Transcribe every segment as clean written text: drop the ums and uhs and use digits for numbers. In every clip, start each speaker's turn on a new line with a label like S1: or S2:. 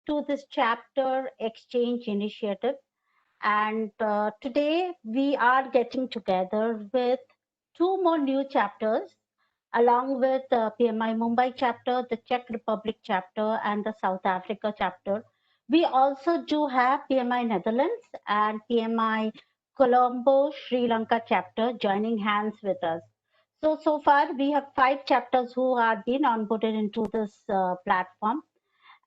S1: to this chapter exchange initiative. And today we are getting together with two more new chapters, along with PMI Mumbai chapter, the Czech Republic chapter, and the South Africa chapter. We also do have PMI Netherlands and PMI Colombo Sri Lanka chapter joining hands with us. So far we have 5 chapters who have been onboarded into this platform,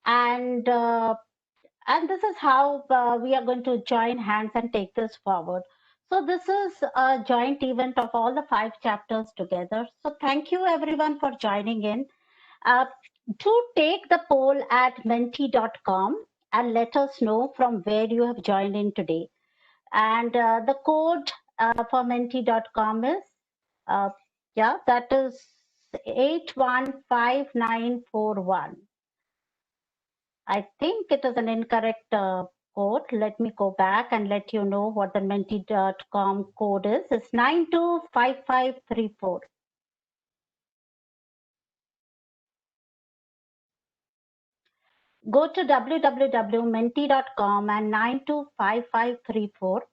S1: and this is how we are going to join hands and take this forward. So this is a joint event of all the 5 chapters together. So thank you everyone for joining in. Do take the poll at menti.com and let us know from where you have joined in today. And the code for menti.com is, that is 815941. I think it is an incorrect code. Let me go back and let you know what the menti.com code is. It's 925534. Go to www.menti.com and 925534.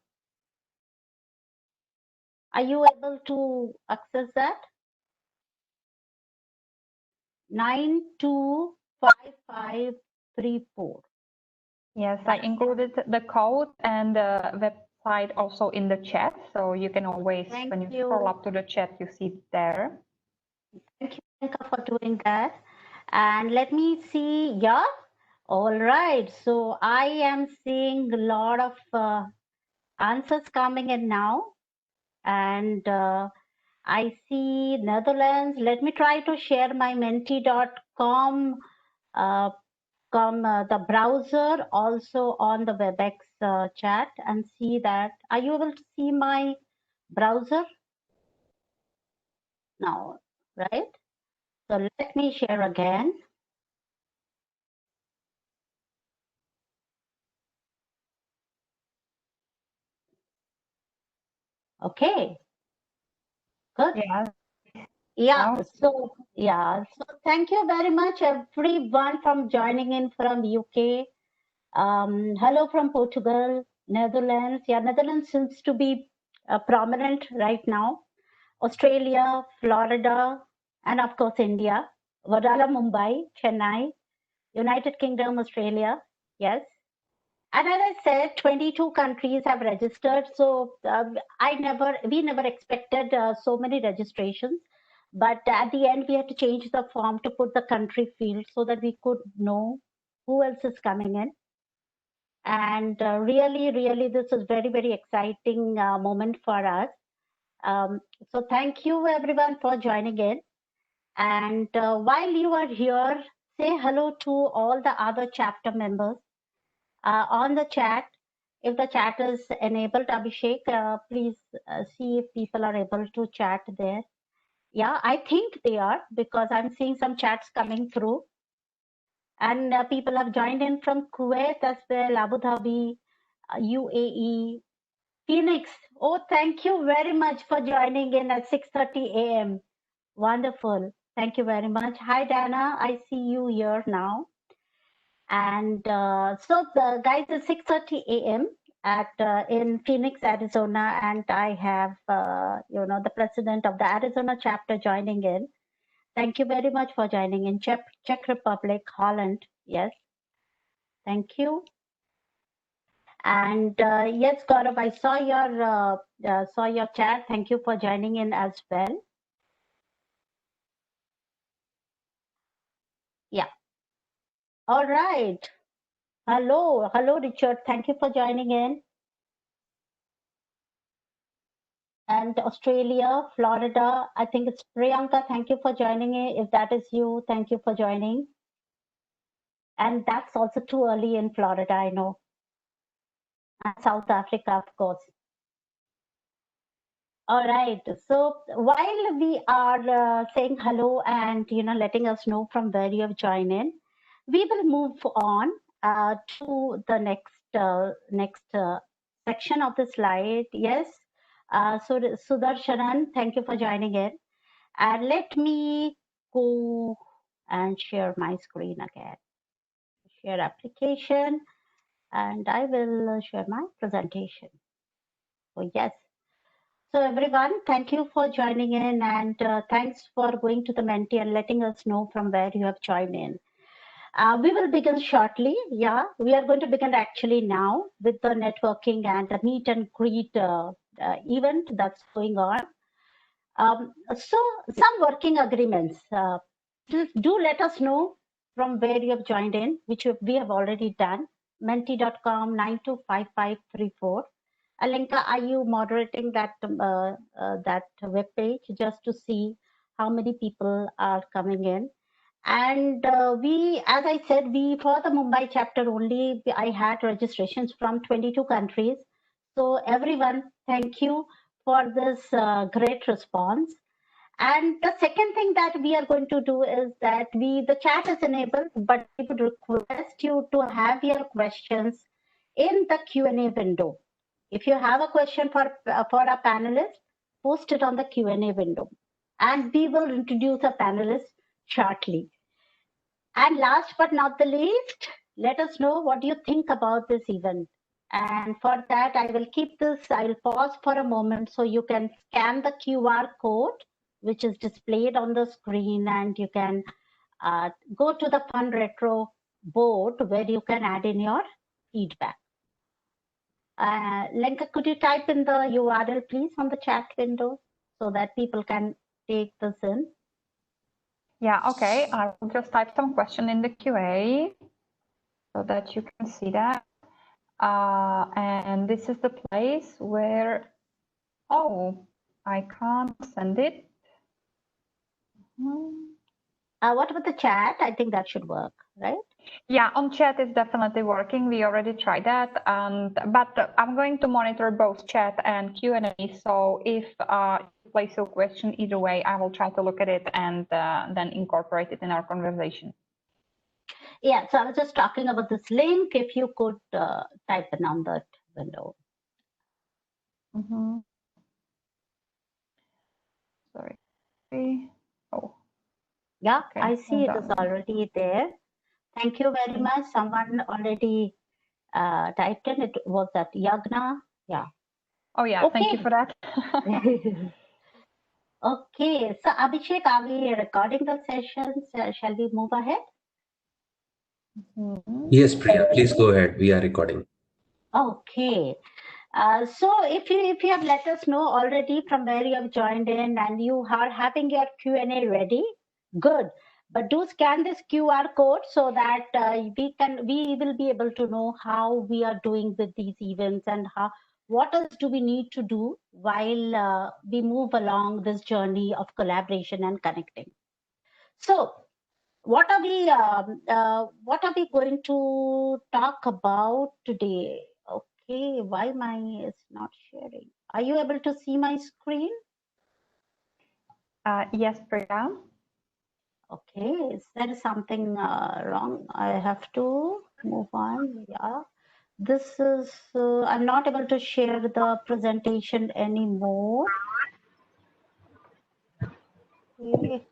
S1: Are you able to access that? 925534.
S2: Yes, I included the code and the website also in the chat, so you can always, when you scroll up to the chat, you see it there.
S1: Thank you, Anka, for doing that. And let me see. Yeah. All right. So I am seeing a lot of answers coming in now. And I see Netherlands. Let me try to share my menti.com the browser also on the WebEx chat and see that. Are you able to see my browser now? Right. So let me share again. Okay. Good.
S2: Yeah.
S1: So thank you very much everyone from joining in from UK. Hello from Portugal, Netherlands. Yeah, Netherlands seems to be prominent right now. Australia, Florida, and of course India. Vadala, Mumbai, Chennai, United Kingdom, Australia. Yes. And as I said, 22 countries have registered. So we never expected so many registrations. But at the end, we had to change the form to put the country field so that we could know who else is coming in. And really, this is very, very exciting moment for us. So thank you everyone for joining in. And while you are here, say hello to all the other chapter members on the chat. If the chat is enabled, Abhishek, please see if people are able to chat there. Yeah, I think they are, because I'm seeing some chats coming through. And people have joined in from Kuwait as well, Abu Dhabi, UAE, Phoenix. Oh, thank you very much for joining in at 6:30 a.m. Wonderful. Thank you very much. Hi, Dana. I see you here now. And so the guys, it's 6:30 a.m. at in Phoenix, Arizona, and I have the president of the Arizona chapter joining in. Thank you very much for joining in. Czech Republic, Holland. Yes. Thank you. And yes, Gaurav, I saw your chat. Thank you for joining in as well. Yeah. All right. Hello, Richard. Thank you for joining in. And Australia, Florida, I think it's Priyanka. Thank you for joining in. If that is you, thank you for joining. And that's also too early in Florida, I know. And South Africa, of course. All right. So while we are saying hello and letting us know from where you have joined in, we will move on to the next section of the slide. Yes. So Sudarshanan, thank you for joining in. And let me go and share my screen again. share application, and I will share my presentation. So yes. So everyone, thank you for joining in, and thanks for going to the Menti and letting us know from where you have joined in. We will begin shortly. Yeah, we are going to begin actually now with the networking and the meet and greet event that's going on. So some working agreements. Do let us know from where you have joined in, which we have already done. Menti.com 925534. Alenka, are you moderating that web page just to see how many people are coming in? And we, as I said, for the Mumbai chapter only, I had registrations from 22 countries. So everyone, thank you for this great response. And the second thing that we are going to do is that the chat is enabled, but we would request you to have your questions in the Q&A window. If you have a question for our panelists, post it on the Q&A window, and we will introduce a panelist shortly. And last but not the least, let us know what you think about this event. And for that, I will pause for a moment so you can scan the QR code, which is displayed on the screen, and you can go to the Fun Retro board where you can add in your feedback. Lenka, could you type in the URL, please, on the chat window so that people can take this in?
S2: Yeah, okay. I will just type some question in the QA so that you can see that. And this is the place where, oh, I can't send it.
S1: What about the chat? I think that should work, right?
S2: Yeah, on chat is definitely working. We already tried that, but I'm going to monitor both chat and Q&A. So if you place your question either way, I will try to look at it and then incorporate it in our conversation.
S1: Yeah, so I was just talking about this link. If you could type it on that window.
S2: Sorry. Oh.
S1: Yeah,
S2: okay,
S1: I see it is already there. Thank you very much. Someone already typed in. It was that Yagna. Yeah.
S2: Oh yeah, okay. Thank you for that.
S1: Okay, so Abhishek, are we recording the sessions? Shall we move ahead?
S3: Yes, Priya, please go ahead. We are recording.
S1: Okay. So if you have let us know already from where you have joined in and you are having your Q&A ready, good. But do scan this QR code so that we will be able to know how we are doing with these events and what else do we need to do while we move along this journey of collaboration and connecting. So what are we going to talk about today? Okay, why mine is not sharing? Are you able to see my screen?
S2: Yes, Priya.
S1: Okay, is there something wrong? I have to move on. Yeah, this is, I'm not able to share the presentation anymore. Okay.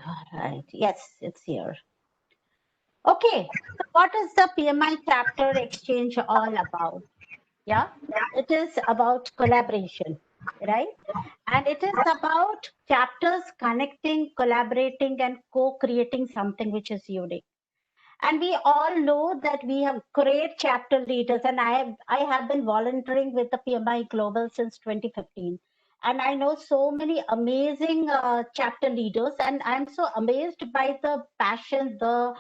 S1: All right, yes, it's here. Okay, so what is the PMI chapter exchange all about? Yeah, it is about collaboration, right? And it is about chapters connecting, collaborating, and co-creating something which is unique. And we all know that we have great chapter leaders, and I have been volunteering with the PMI Global since 2015. And I know so many amazing chapter leaders, and I'm so amazed by the passion, the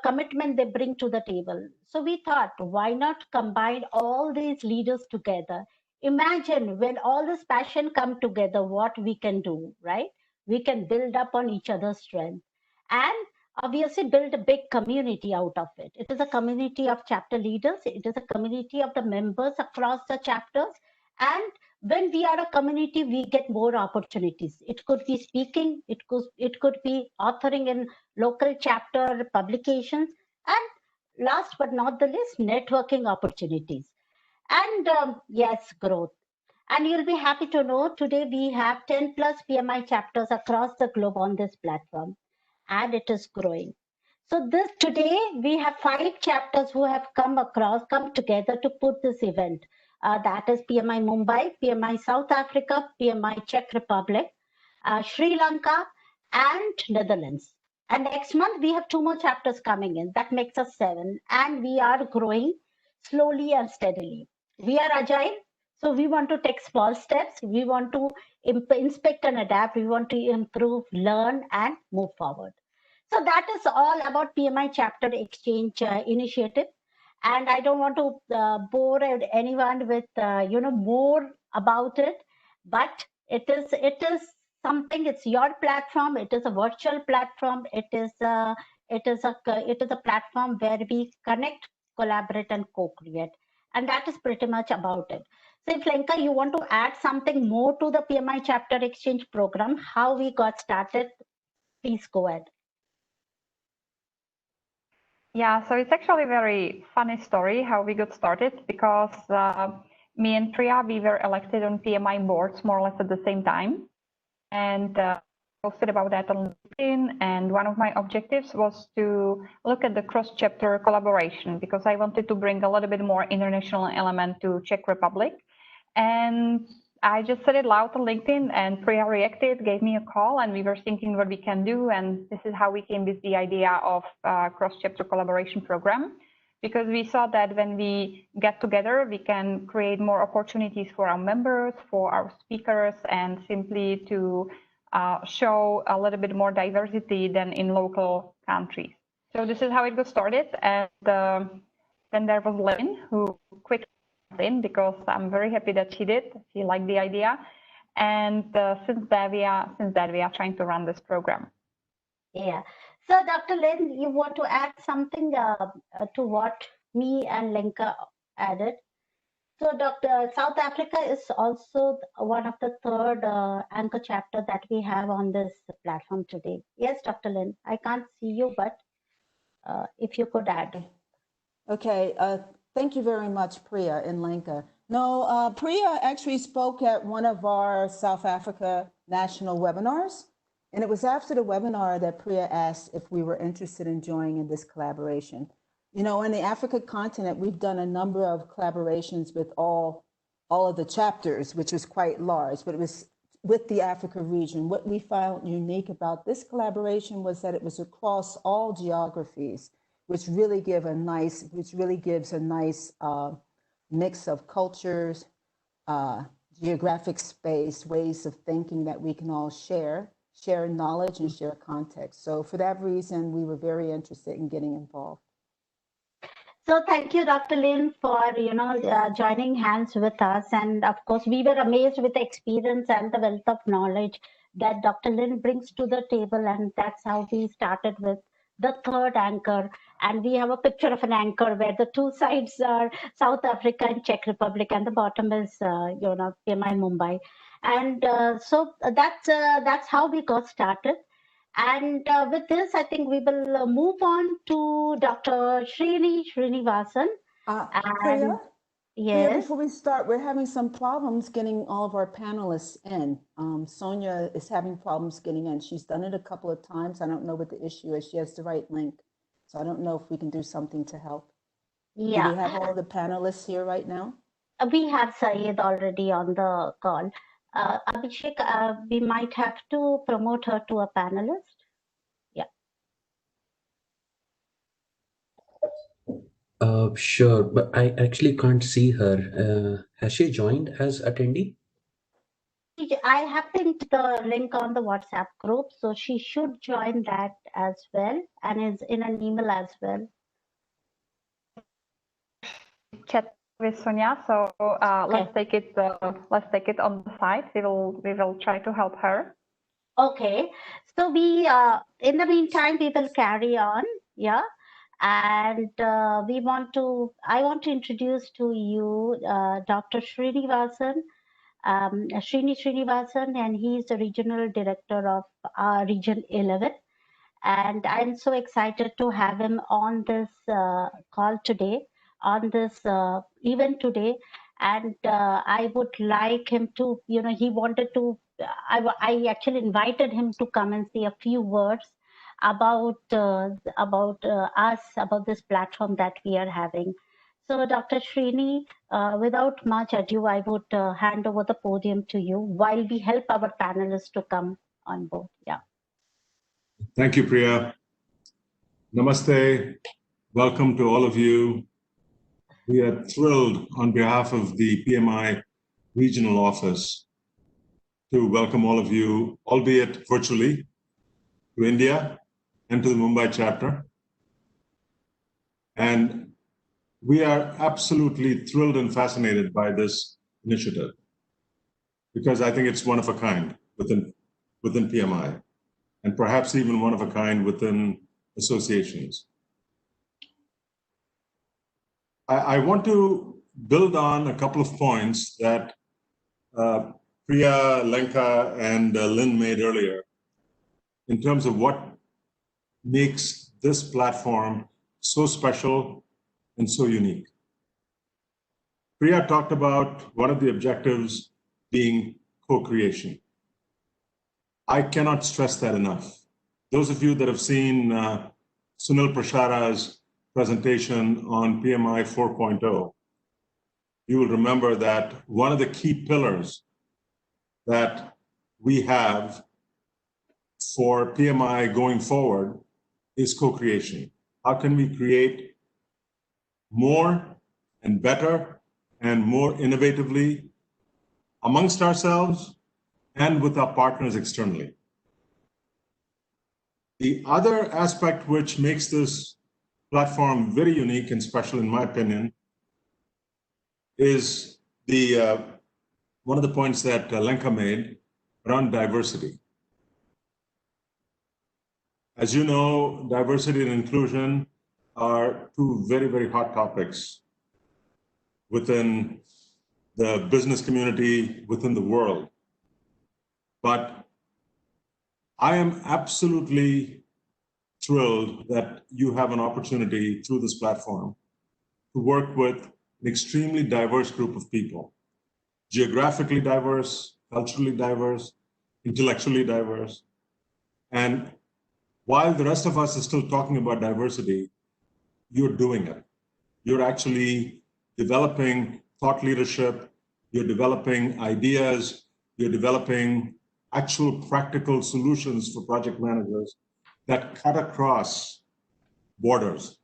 S1: commitment they bring to the table. So we thought, why not combine all these leaders together? Imagine when all this passion come together, what we can do, right? We can build up on each other's strength and obviously build a big community out of it. It is a community of chapter leaders. It is a community of the members across the chapters. And when we are a community, we get more opportunities. It could be speaking, it could be authoring in local chapter publications, and last but not the least, networking opportunities. And yes, growth. And you'll be happy to know today we have 10 plus PMI chapters across the globe on this platform, and it is growing. So this today we have 5 chapters who have come together to put this event. That is PMI Mumbai, PMI South Africa, PMI Czech Republic, Sri Lanka, and Netherlands. And next month we have 2 more chapters coming in. That makes us 7, and we are growing slowly and steadily. We are agile, so we want to take small steps. We want to inspect and adapt. We want to improve, learn, and move forward. So that is all about PMI Chapter Exchange initiative. And I don't want to bore anyone with more about it, but it is something. It's your platform. It is a virtual platform. It is a platform where we connect, collaborate, and co-create. And that is pretty much about it. So if Lenka, you want to add something more to the PMI Chapter Exchange program, how we got started, please go ahead.
S2: Yeah, so it's actually a very funny story how we got started, because me and Priya, we were elected on PMI boards more or less at the same time, and posted about that on LinkedIn. And one of my objectives was to look at the cross-chapter collaboration, because I wanted to bring a little bit more international element to Czech Republic. And I just said it loud on LinkedIn, and Priya reacted, gave me a call, and we were thinking what we can do. And this is how we came with the idea of cross-chapter collaboration program, because we saw that when we get together, we can create more opportunities for our members, for our speakers, and simply to show a little bit more diversity than in local countries. So this is how it got started. And then there was Lynn, who quickly in, because I'm very happy that she did. She liked the idea, and since that we are trying to run this program.
S1: Yeah. So, Dr. Lynn, you want to add something to what me and Lenka added? So, South Africa is also one of the third anchor chapter that we have on this platform today. Yes, Dr. Lynn, I can't see you, but if you could add.
S4: Okay, thank you very much, Priya and Lenka. No, Priya actually spoke at one of our South Africa national webinars, and it was after the webinar that Priya asked if we were interested in joining in this collaboration. You know, in the Africa continent, we've done a number of collaborations with all of the chapters, which was quite large, but it was with the Africa region. What we found unique about this collaboration was that it was across all geographies, which really gives a nice mix of cultures, geographic space, ways of thinking that we can all share knowledge and share context. So for that reason, we were very interested in getting involved.
S1: So thank you, Dr. Lynn, for joining hands with us. And of course, we were amazed with the experience and the wealth of knowledge that Dr. Lynn brings to the table. And that's how we started with the third anchor. And we have a picture of an anchor where the two sides are South Africa and Czech Republic, and the bottom is PMI Mumbai. And so that's how we got started. And with this, I think we will move on to Dr. Srinivasan.
S4: Priya?
S1: Yes.
S4: Priya, before we start, we're having some problems getting all of our panelists in. Sonia is having problems getting in. She's done it a couple of times. I don't know what the issue is. She has the right link. So I don't know if we can do something to help.
S1: Yeah.
S4: Do we have all the panelists here right now?
S1: We have Syed already on the call. Abhishek, we might have to promote her to a panelist. Yeah.
S3: Sure, but I actually can't see her. Has she joined as attendee?
S1: I have linked the link on the WhatsApp group, so she should join that as well, and is in an email as well.
S2: Chat with Sonia, so let's take it on the side. We will try to help her.
S1: Okay, so we in the meantime we will carry on, yeah, and I want to introduce to you Dr. Srinivasan, Srinivasan, and he is the regional director of Region 11. And I'm so excited to have him on this call today, on this event today. And I would like him to, he wanted to, I actually invited him to come and say a few words about us, about this platform that we are having. So Dr. Srini, without much ado, I would hand over the podium to you while we help our panelists to come on board. Yeah.
S5: Thank you, Priya. Namaste. Welcome to all of you. We are thrilled on behalf of the PMI Regional Office to welcome all of you, albeit virtually, to India and to the Mumbai chapter. And we are absolutely thrilled and fascinated by this initiative because I think it's one of a kind within PMI, and perhaps even one of a kind within associations. I want to build on a couple of points that Priya, Lenka, and Lynn made earlier in terms of what makes this platform so special and so unique. Priya talked about one of the objectives being co-creation. I cannot stress that enough. Those of you that have seen Sunil Prashara's presentation on PMI 4.0, you will remember that one of the key pillars that we have for PMI going forward is co-creation. How can we create more and better and more innovatively amongst ourselves and with our partners externally? The other aspect which makes this platform very unique and special, in my opinion, is one of the points that Lenka made around diversity. As you know, diversity and inclusion are two very, very hot topics within the business community, within the world. But I am absolutely thrilled that you have an opportunity through this platform to work with an extremely diverse group of people, geographically diverse, culturally diverse, intellectually diverse. And while the rest of us is still talking about diversity, you're doing it. You're actually developing thought leadership, you're developing ideas, you're developing actual practical solutions for project managers that cut across borders,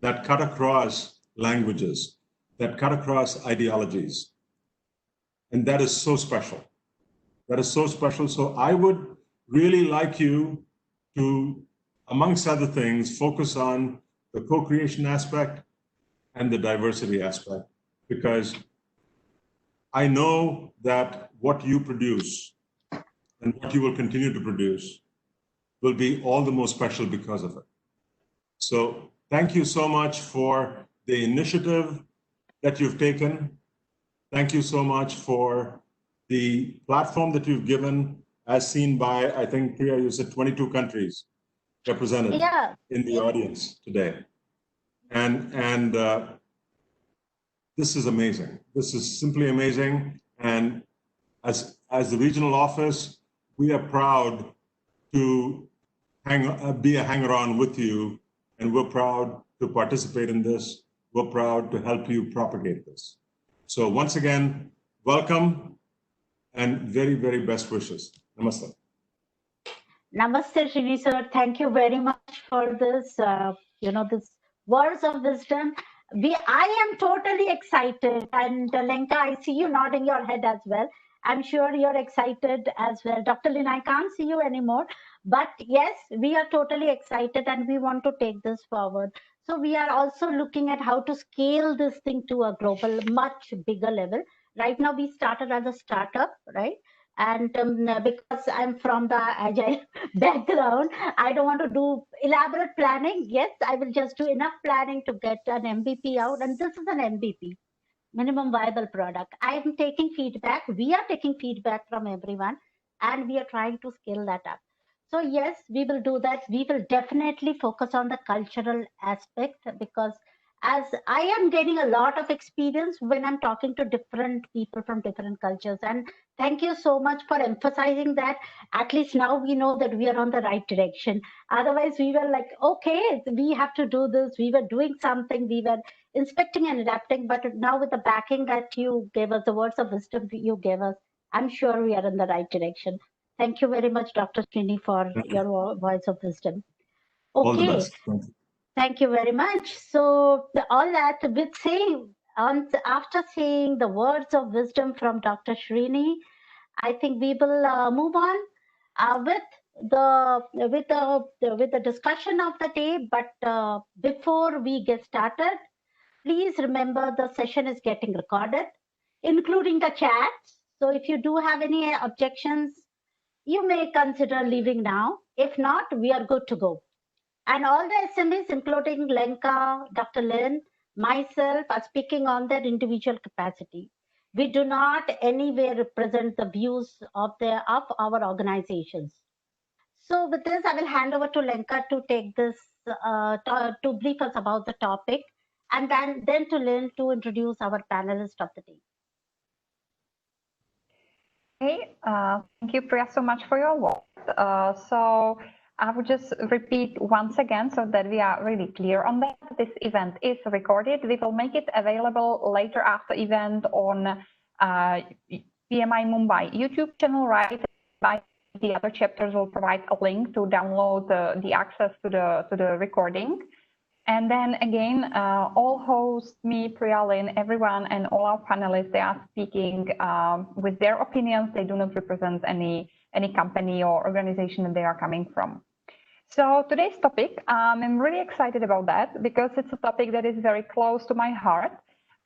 S5: that cut across languages, that cut across ideologies. And that is so special. That is so special. So I would really like you to, amongst other things, focus on the co-creation aspect and the diversity aspect, because I know that what you produce and what you will continue to produce will be all the more special because of it. So thank you so much for the initiative that you've taken. Thank you so much for the platform that you've given, as seen by, I think, Priya, you said 22 countries represented in the audience today. And this is amazing. This is simply amazing. And as the regional office, we are proud to be a hanger-on with you, and we're proud to participate in this. We're proud to help you propagate this. So once again, welcome and very, very best wishes. Namaste.
S1: Namaste, Srini sir. Thank you very much for this, this words of wisdom. I am totally excited, and Lenka, I see you nodding your head as well. I'm sure you're excited as well. Dr. Lin, I can't see you anymore, but yes, we are totally excited and we want to take this forward. So we are also looking at how to scale this thing to a global, much bigger level. Right now, we started as a startup, right? And because I'm from the Agile background, I don't want to do elaborate planning. Yes, I will just do enough planning to get an MVP out. And this is an MVP, minimum viable product. I am taking feedback. We are taking feedback from everyone, and we are trying to scale that up. So yes, we will do that. We will definitely focus on the cultural aspect, because as I am getting a lot of experience when I'm talking to different people from different cultures. And thank you so much for emphasizing that. At least now we know that we are on the right direction. Otherwise, we were like, okay, we have to do this. We were doing something. We were inspecting and adapting. But now with the backing that you gave us, the words of wisdom you gave us, I'm sure we are in the right direction. Thank you very much, Dr. Srini, for your voice of wisdom.
S5: All the
S1: Okay.
S5: best. Thank you.
S1: Thank you very much. So all that with saying, after seeing the words of wisdom from Dr. Srini, I think we will move on with the discussion of the day. But before we get started, please remember the session is getting recorded, including the chat. So if you do have any objections, you may consider leaving now. If not, we are good to go. And all the SMEs, including Lenka, Dr. Lynn, myself, are speaking on their individual capacity. We do not anywhere represent the views of our organizations. So with this, I will hand over to Lenka to take this, to brief us about the topic, and then to Lynn to introduce our panelist of the day.
S2: Hey, thank you, Priya, so much for your words. So I would just repeat once again so that we are really clear on that. This event is recorded. We will make it available later after event on PMI Mumbai YouTube channel, right? By the other chapters will provide a link to download the access to the recording. And then again, all hosts, me, Priya, Lynn, everyone, and all our panelists, they are speaking with their opinions. They do not represent any company or organization that they are coming from. So today's topic, I'm really excited about that because it's a topic that is very close to my heart.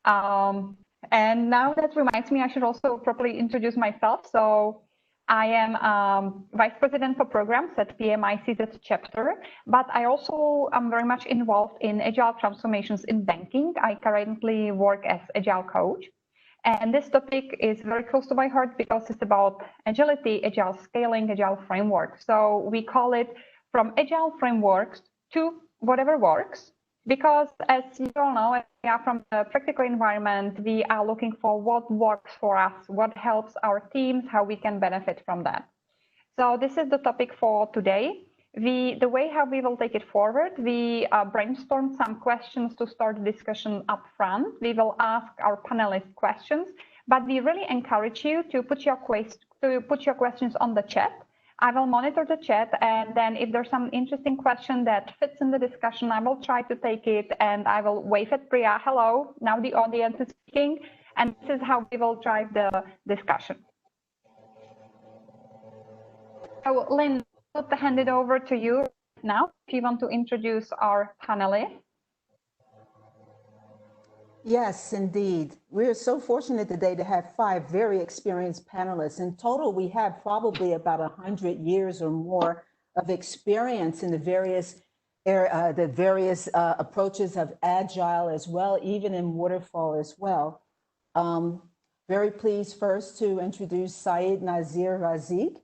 S2: And now that reminds me, I should also properly introduce myself. So I am Vice President for Programs at PMI CZ chapter, but I also am very much involved in Agile transformations in banking. I currently work as Agile coach. And this topic is very close to my heart because it's about agility, Agile scaling, Agile framework. So we call it from Agile frameworks to whatever works. Because as you all know, we are from the practical environment, we are looking for what works for us, what helps our teams, how we can benefit from that. So this is the topic for today. The way how we will take it forward, we brainstorm some questions to start the discussion up front. We will ask our panelists questions, but we really encourage you to put your questions on the chat. I will monitor the chat, and then if there's some interesting question that fits in the discussion, I will try to take it, and I will wave at Priya. Hello, now the audience is speaking, and this is how we will drive the discussion. So, Lynn, I'll hand it over to you now if you want to introduce our panelists.
S4: Yes, indeed. We're so fortunate today to have 5 very experienced panelists. In total, we have probably about 100 years or more of experience in the various approaches of Agile as well, even in waterfall as well. Very pleased first to introduce Saeed Nazir Razik.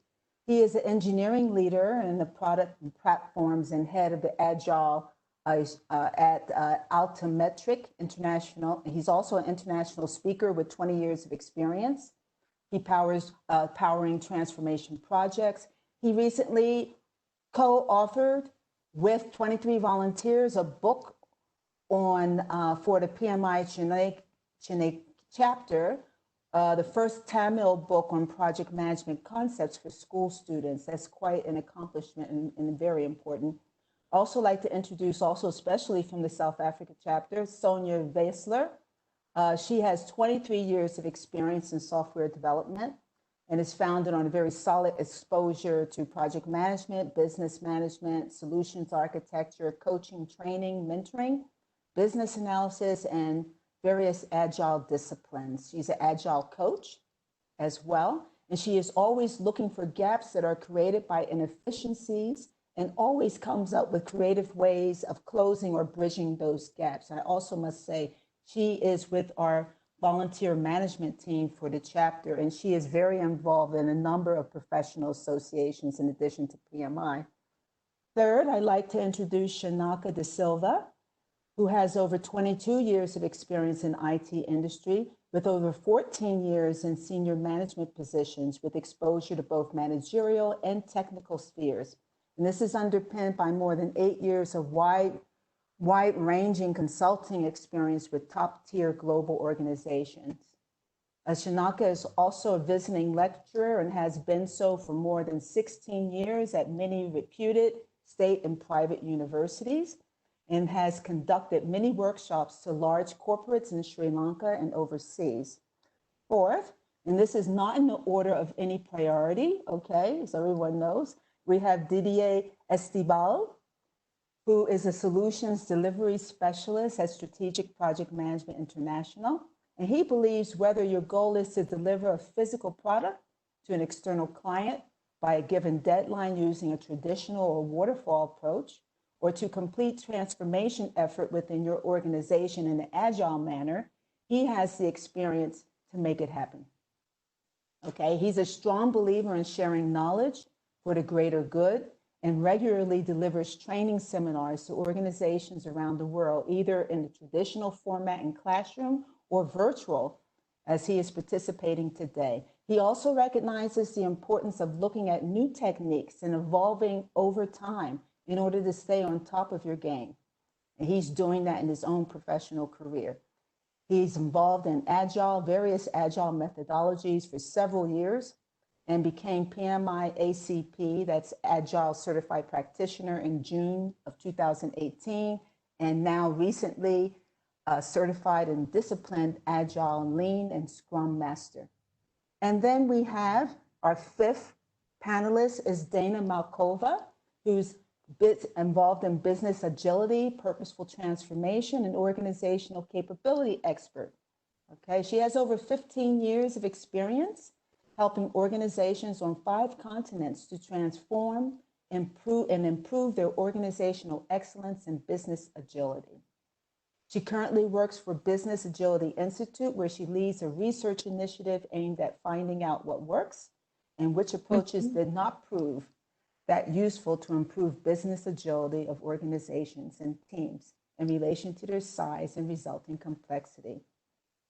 S4: He is an engineering leader in the product and platforms and head of the Agile at Altimetric International. He's also an international speaker with 20 years of experience. He powering transformation projects. He recently co-authored with 23 volunteers a book on for the PMI Chennai chapter, the first Tamil book on project management concepts for school students. That's quite an accomplishment and very important. Also like to introduce, also especially from the South Africa chapter, Sonia Vaisler. She has 23 years of experience in software development and is founded on a very solid exposure to project management, business management, solutions architecture, coaching, training, mentoring, business analysis, and various Agile disciplines. She's an Agile coach as well, and she is always looking for gaps that are created by inefficiencies and always comes up with creative ways of closing or bridging those gaps. I also must say, she is with our volunteer management team for the chapter, and she is very involved in a number of professional associations in addition to PMI. Third, I'd like to introduce Shanaka De Silva. who has over 22 years of experience in IT industry with over 14 years in senior management positions with exposure to both managerial and technical spheres. And this is underpinned by more than 8 years of wide-ranging consulting experience with top-tier global organizations. Shanaka is also a visiting lecturer and has been so for more than 16 years at many reputed state and private universities, and has conducted many workshops to large corporates in Sri Lanka and overseas. Fourth, and this is not in the order of any priority, okay, as everyone knows, we have Didier Estibal, who is a solutions delivery specialist at Strategic Project Management International. And he believes whether your goal is to deliver a physical product to an external client by a given deadline using a traditional or waterfall approach, or to complete transformation effort within your organization in an agile manner, he has the experience to make it happen. Okay, he's a strong believer in sharing knowledge for the greater good and regularly delivers training seminars to organizations around the world, either in the traditional format in classroom or virtual, as he is participating today. He also recognizes the importance of looking at new techniques and evolving over time in order to stay on top of your game. And he's doing that in his own professional career. He's involved in various agile methodologies for several years and became PMI ACP, that's Agile Certified Practitioner, in June of 2018, and now recently certified in disciplined Agile, Lean, and Scrum Master. And then we have our fifth panelist is Dana Malkova, who's involved in business agility, purposeful transformation, and organizational capability expert. Okay, she has over 15 years of experience helping organizations on 5 continents to transform, improve their organizational excellence and business agility. She currently works for Business Agility Institute, where she leads a research initiative aimed at finding out what works and which approaches did not prove that useful to improve business agility of organizations and teams in relation to their size and resulting complexity.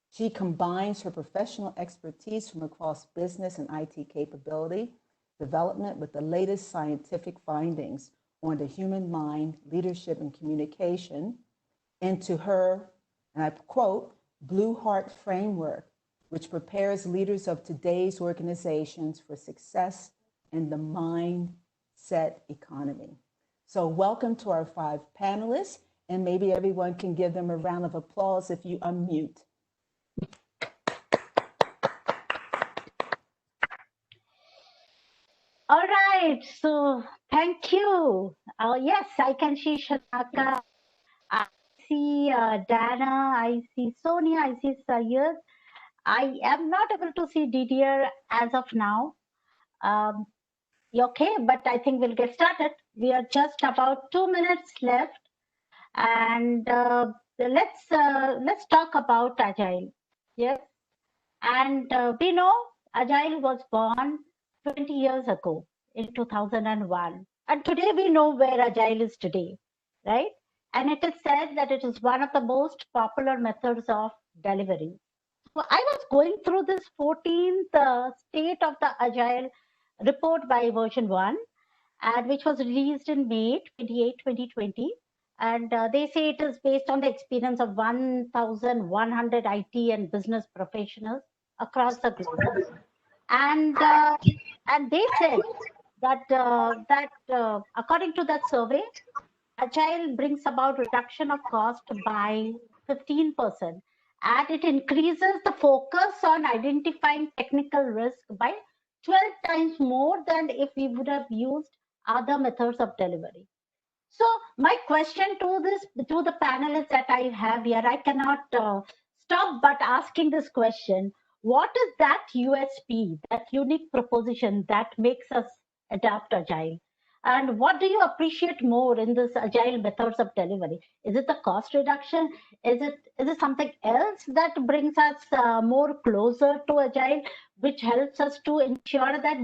S4: She combines her professional expertise from across business and IT capability development with the latest scientific findings on the human mind, leadership, and communication into her, and I quote, Blue Heart Framework, which prepares leaders of today's organizations for success in the mindset economy. So welcome to our 5 panelists, and maybe everyone can give them a round of applause if you unmute.
S1: All right, so thank you. Yes, I can see Shanaka, I see Dana, I see Sonia, I see Sayed. I am not able to see Didier as of now. Okay, but I think we'll get started. We are just about 2 minutes left, and let's talk about Agile. Yes, and we know Agile was born 20 years ago in 2001, and today we know where Agile is today, right? And it is said that it is one of the most popular methods of delivery. So I was going through this 14th State of the Agile report by version 1, and which was released in May 28, 2020. And they say it is based on the experience of 1,100 IT and business professionals across the globe. And they said that according to that survey, Agile brings about reduction of cost by 15%, and it increases the focus on identifying technical risk by 12 times more than if we would have used other methods of delivery. So my question to the panelists that I have here, I cannot stop but asking this question: what is that USP, that unique proposition that makes us adapt Agile? And what do you appreciate more in this Agile methods of delivery? Is it the cost reduction? Is it something else that brings us more closer to Agile, which helps us to ensure that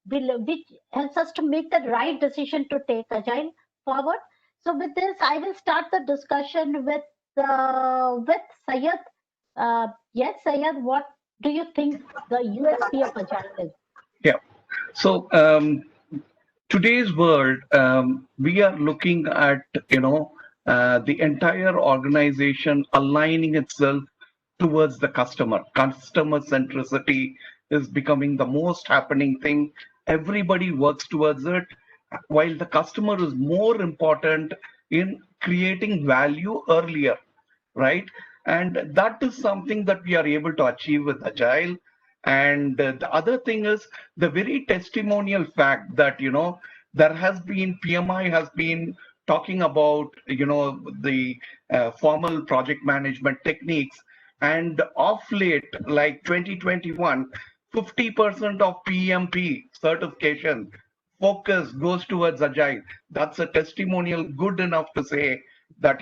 S1: which helps us to make the right decision to take Agile forward? So with this, I will start the discussion with Syed. Yes, Syed, what do you think the USP of Agile is?
S6: Yeah. So today's world, we are looking at the entire organization aligning itself towards the customer. Customer centricity is becoming the most happening thing. Everybody works towards it, while the customer is more important in creating value earlier, right? And that is something that we are able to achieve with Agile. And the other thing is the very testimonial fact that, there has been, PMI has been talking about, the formal project management techniques. And of late, like 2021, 50% of PMP certification focus goes towards Agile. That's a testimonial good enough to say that,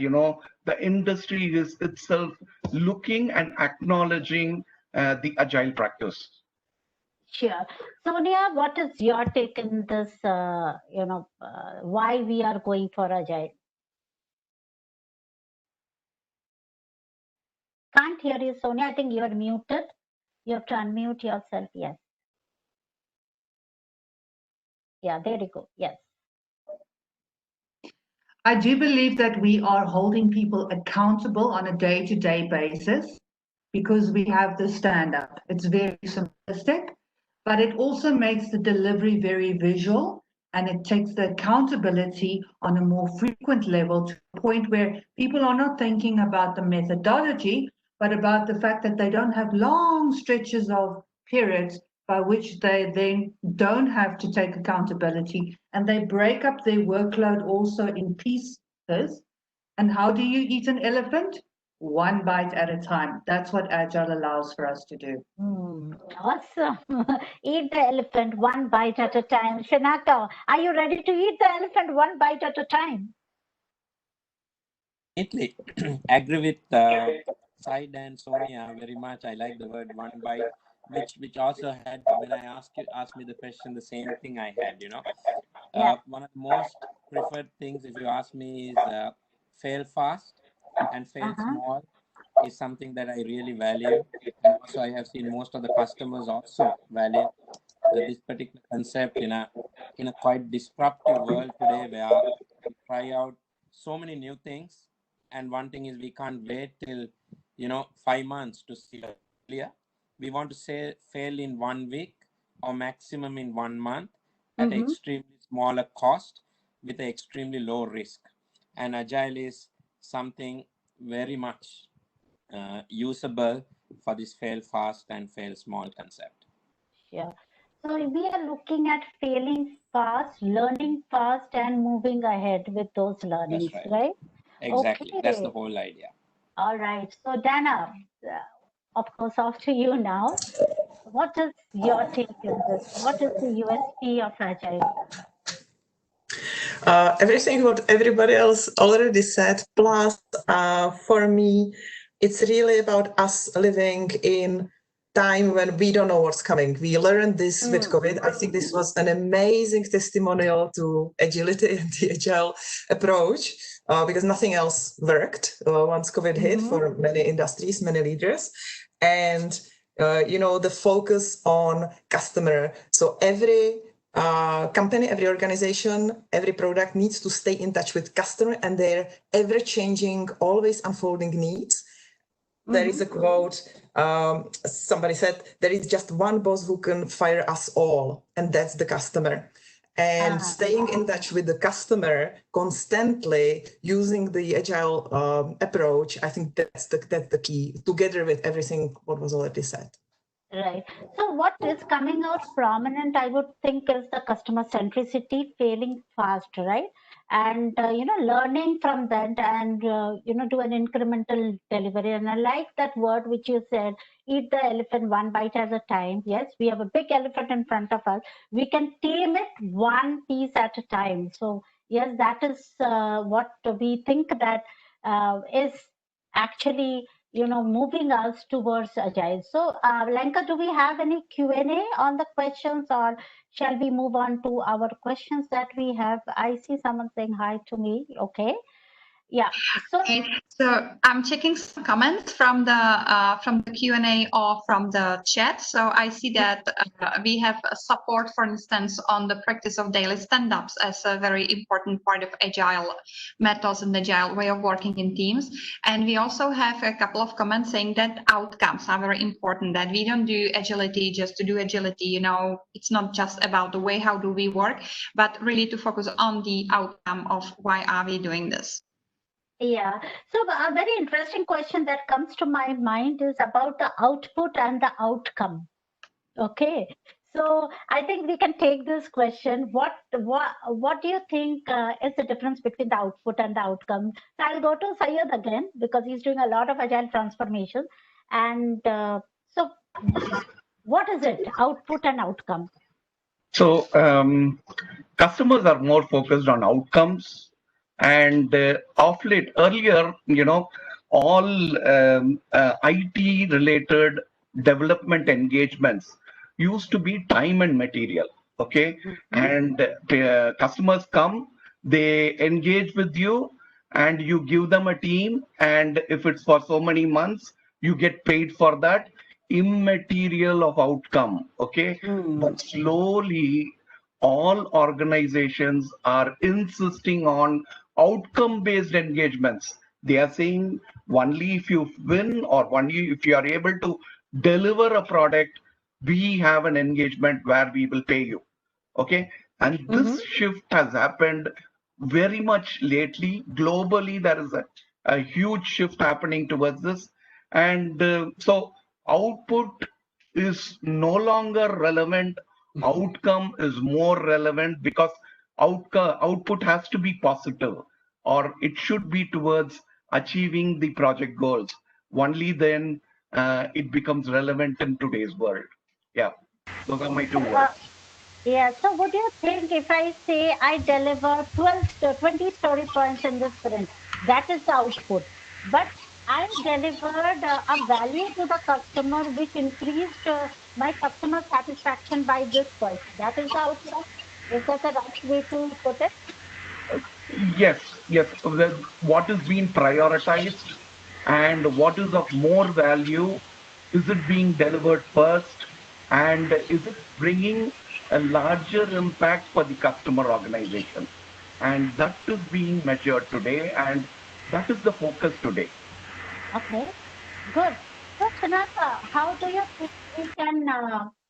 S6: the industry is itself looking and acknowledging the Agile practice.
S1: Sure. Sonia, what is your take in this, why we are going for Agile? Can't hear you, Sonia. I think you're muted. You have to unmute yourself. Yes. Yeah, there you go. Yes.
S7: I do believe that we are holding people accountable on a day-to-day basis because we have the stand-up. It's very simplistic, but it also makes the delivery very visual, and it takes the accountability on a more frequent level to a point where people are not thinking about the methodology, but about the fact that they don't have long stretches of periods by which they then don't have to take accountability, and they break up their workload also in pieces. And how do you eat an elephant? One bite at a time. That's what Agile allows for us to do.
S1: Awesome. Eat the elephant one bite at a time. Shanaka, are you ready to eat the elephant one bite at a time?
S8: Definitely agree with Said and Sonia very much. I like the word one bite, which also had when I asked me the question, the same thing I had.
S1: Yeah.
S8: One of the most preferred things, if you ask me, is fail fast and fail small is something that I really value, and also I have seen most of the customers also value this particular concept in a quite disruptive world today, where we try out so many new things. And one thing is we can't wait till 5 months to see a failure. We want to say fail in 1 week or maximum in 1 month at an extremely smaller cost with an extremely low risk. And Agile is something very much usable for this fail fast and fail small concept.
S1: Yeah. So we are looking at failing fast, learning fast, and moving ahead with those learnings,
S8: That's
S1: right?
S8: Exactly.
S1: Okay.
S8: That's the whole idea.
S1: All right. So Dana, of course, off to you now. What is your take on this? What is the USP of Agile?
S9: Everything what everybody else already said, plus for me, it's really about us living in time when we don't know what's coming. We learned this with COVID. I think this was an amazing testimonial to agility and the Agile approach, because nothing else worked once COVID hit for many industries, many leaders. And the focus on customer. So every company, every organization, every product needs to stay in touch with customer and their ever-changing, always unfolding needs. There is a quote, somebody said, there is just one boss who can fire us all, and that's the customer. And staying in touch with the customer constantly using the Agile approach, I think that's the key, together with everything what was already said.
S1: Right. So what is coming out prominent, I would think, is the customer centricity, failing fast, right? And, learning from that and, do an incremental delivery. And I like that word which you said, eat the elephant one bite at a time. Yes, we have a big elephant in front of us. We can tame it one piece at a time. So yes, that is what we think that is actually moving us towards Agile. So, Lenka, do we have any Q&A on the questions, or shall we move on to our questions that we have? I see someone saying hi to me. Okay. Yeah.
S2: So I'm checking some comments from the Q&A or from the chat. So I see that we have support, for instance, on the practice of daily stand-ups as a very important part of Agile methods and Agile way of working in teams. And we also have a couple of comments saying that outcomes are very important, that we don't do agility just to do agility. It's not just about the way, how do we work, but really to focus on the outcome of why are we doing this.
S1: Yeah, so a very interesting question that comes to my mind is about the output and the outcome. Okay, so I think we can take this question. What do you think is the difference between the output and the outcome? So I'll go to Syed again because he's doing a lot of Agile transformation. And so what is it, output and outcome?
S6: So customers are more focused on outcomes. And of late, earlier, all IT related development engagements used to be time and material. Okay. And customers come, they engage with you, and you give them a team. And if it's for so many months, you get paid for that, immaterial of outcome. Okay. But slowly, all organizations are insisting on outcome-based engagements. They are saying only if you win or only if you are able to deliver a product, we have an engagement where we will pay you. Okay. And this shift has happened very much lately. Globally, there is a huge shift happening towards this. And so output is no longer relevant. Outcome is more relevant because output has to be positive, or it should be towards achieving the project goals. Only then it becomes relevant in today's world. Yeah, those are my 2 words.
S1: Yeah, so what do you think if I say I deliver 20 story points in this sprint? That is the output. But I delivered a value to the customer which increased my customer satisfaction by this point. That is the outcome. Is that the right way to put it?
S6: Yes. What is being prioritized and what is of more value? Is it being delivered first? And is it bringing a larger impact for the customer organization? And that is being measured today, and that is the focus today.
S1: Okay, good. So, Chinasa, how do you think we can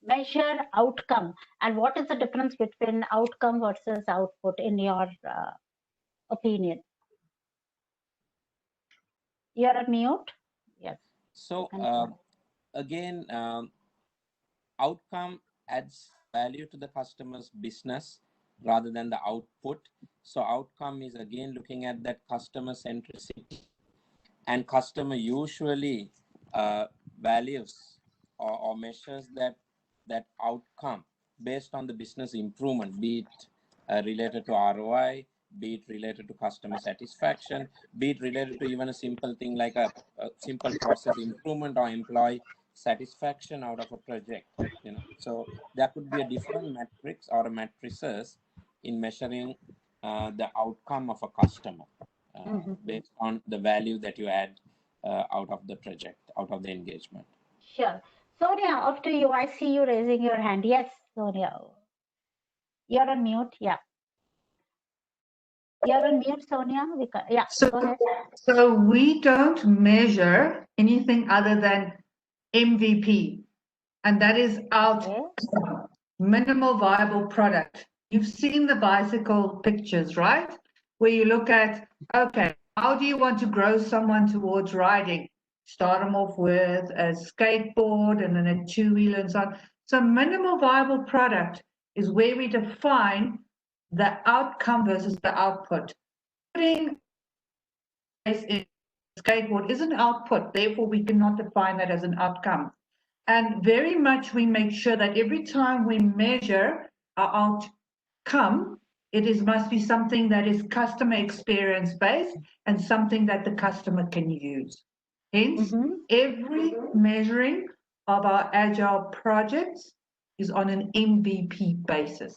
S1: measure outcome, and what is the difference between outcome versus output in your opinion? You're on mute. Yes.
S8: So again, outcome adds value to the customer's business rather than the output. So outcome is again looking at that customer centricity, and customer usually values or measures that outcome based on the business improvement, be it related to ROI, be it related to customer satisfaction, be it related to even a simple thing like a simple process improvement or employee satisfaction out of a project. So there could be a different metrics or matrices in measuring the outcome of a customer based on the value that you add out of the project, out of the engagement.
S1: Sure. Sonia, after you, I see you raising your hand. Yes, Sonia. You're on mute. Yeah. You're on mute, Sonia. Yeah, go ahead.
S7: So we don't measure anything other than MVP, and that is minimal viable product. You've seen the bicycle pictures, right? Where you look at, okay, how do you want to grow someone towards riding? Start them off with a skateboard and then a two-wheeler and so on. So minimal viable product is where we define the outcome versus the output. Putting in skateboard is an output, therefore we cannot define that as an outcome. And very much we make sure that every time we measure our outcome, must be something that is customer experience based and something that the customer can use. Hence, every measuring of our Agile projects is on an MVP basis.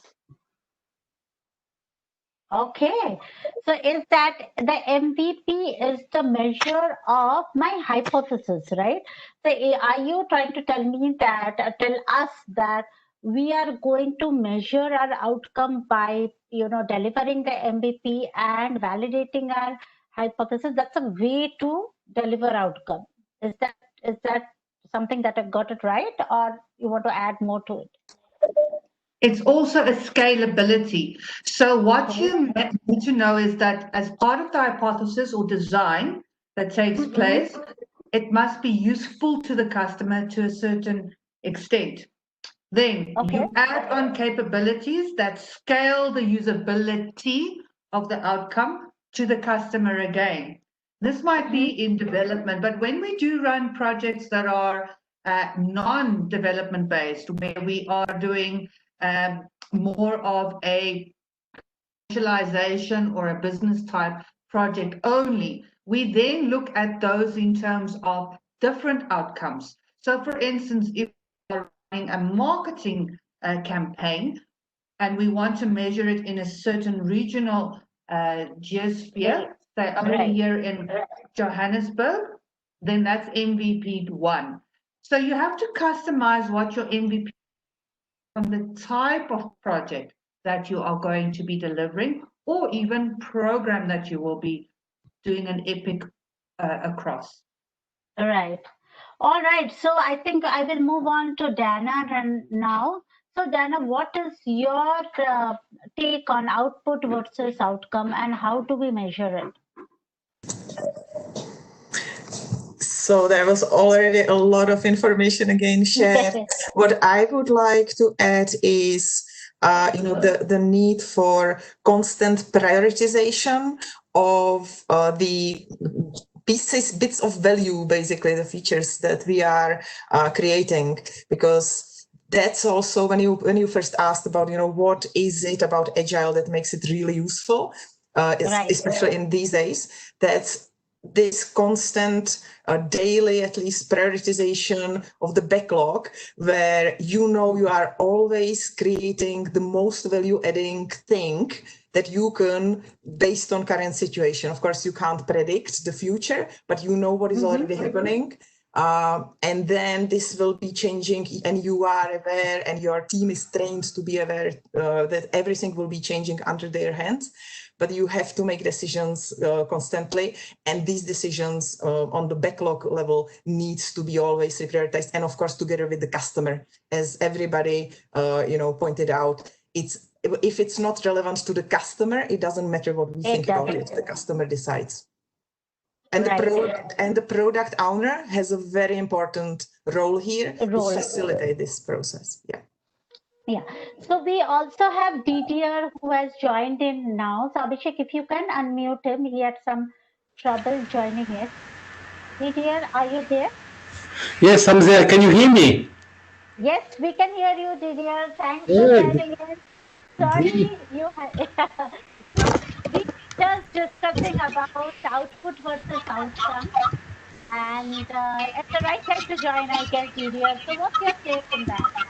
S1: Okay, so is that the MVP is the measure of my hypothesis, right? So are you trying to tell me that, tell us that we are going to measure our outcome by, delivering the MVP and validating our hypothesis? That's a way to deliver outcome. Is that something that I got it right, or you want to add more to it?
S7: It's also a scalability. So what you need to know is that as part of the hypothesis or design that takes place, it must be useful to the customer to a certain extent. Then you add on capabilities that scale the usability of the outcome to the customer again. This might be in development, but when we do run projects that are non-development based, where we are doing more of a visualization or a business type project only, we then look at those in terms of different outcomes. So for instance, if we're running a marketing campaign and we want to measure it in a certain regional geosphere, say only here in Johannesburg, then that's MVP 1. So you have to customize what your MVP from the type of project that you are going to be delivering, or even program that you will be doing an epic across.
S1: Right. All right. So I think I will move on to Dana now. So Dana, what is your take on output versus outcome, and how do we measure it?
S9: So there was already a lot of information again shared. What I would like to add is, the need for constant prioritization of the bits of value, basically the features that we are creating, because that's also when you first asked about, what is it about Agile that makes it really useful, especially in these days, that's this constant daily, at least, prioritization of the backlog, where you are always creating the most value adding thing that you can, based on current situation. Of course, you can't predict the future, but what is already happening. And then this will be changing, and you are aware, and your team is trained to be aware that everything will be changing under their hands. But you have to make decisions constantly, and these decisions on the backlog level needs to be always prioritized, and of course together with the customer, as everybody pointed out. If it's not relevant to the customer, it doesn't matter what we think about it. The customer decides. And the product owner has a very important role here to facilitate this process.
S1: Yeah, so we also have Didier who has joined in now. So Abhishek, if you can unmute him, he had some trouble joining in. Didier, are you there?
S10: Yes, I'm there. Can you hear me?
S1: Yes, we can hear you, Didier. Thanks for joining in. Sorry, you had. So we just discussing about output versus outcome, and at the right time to join, I guess, Didier. So what's your take on that?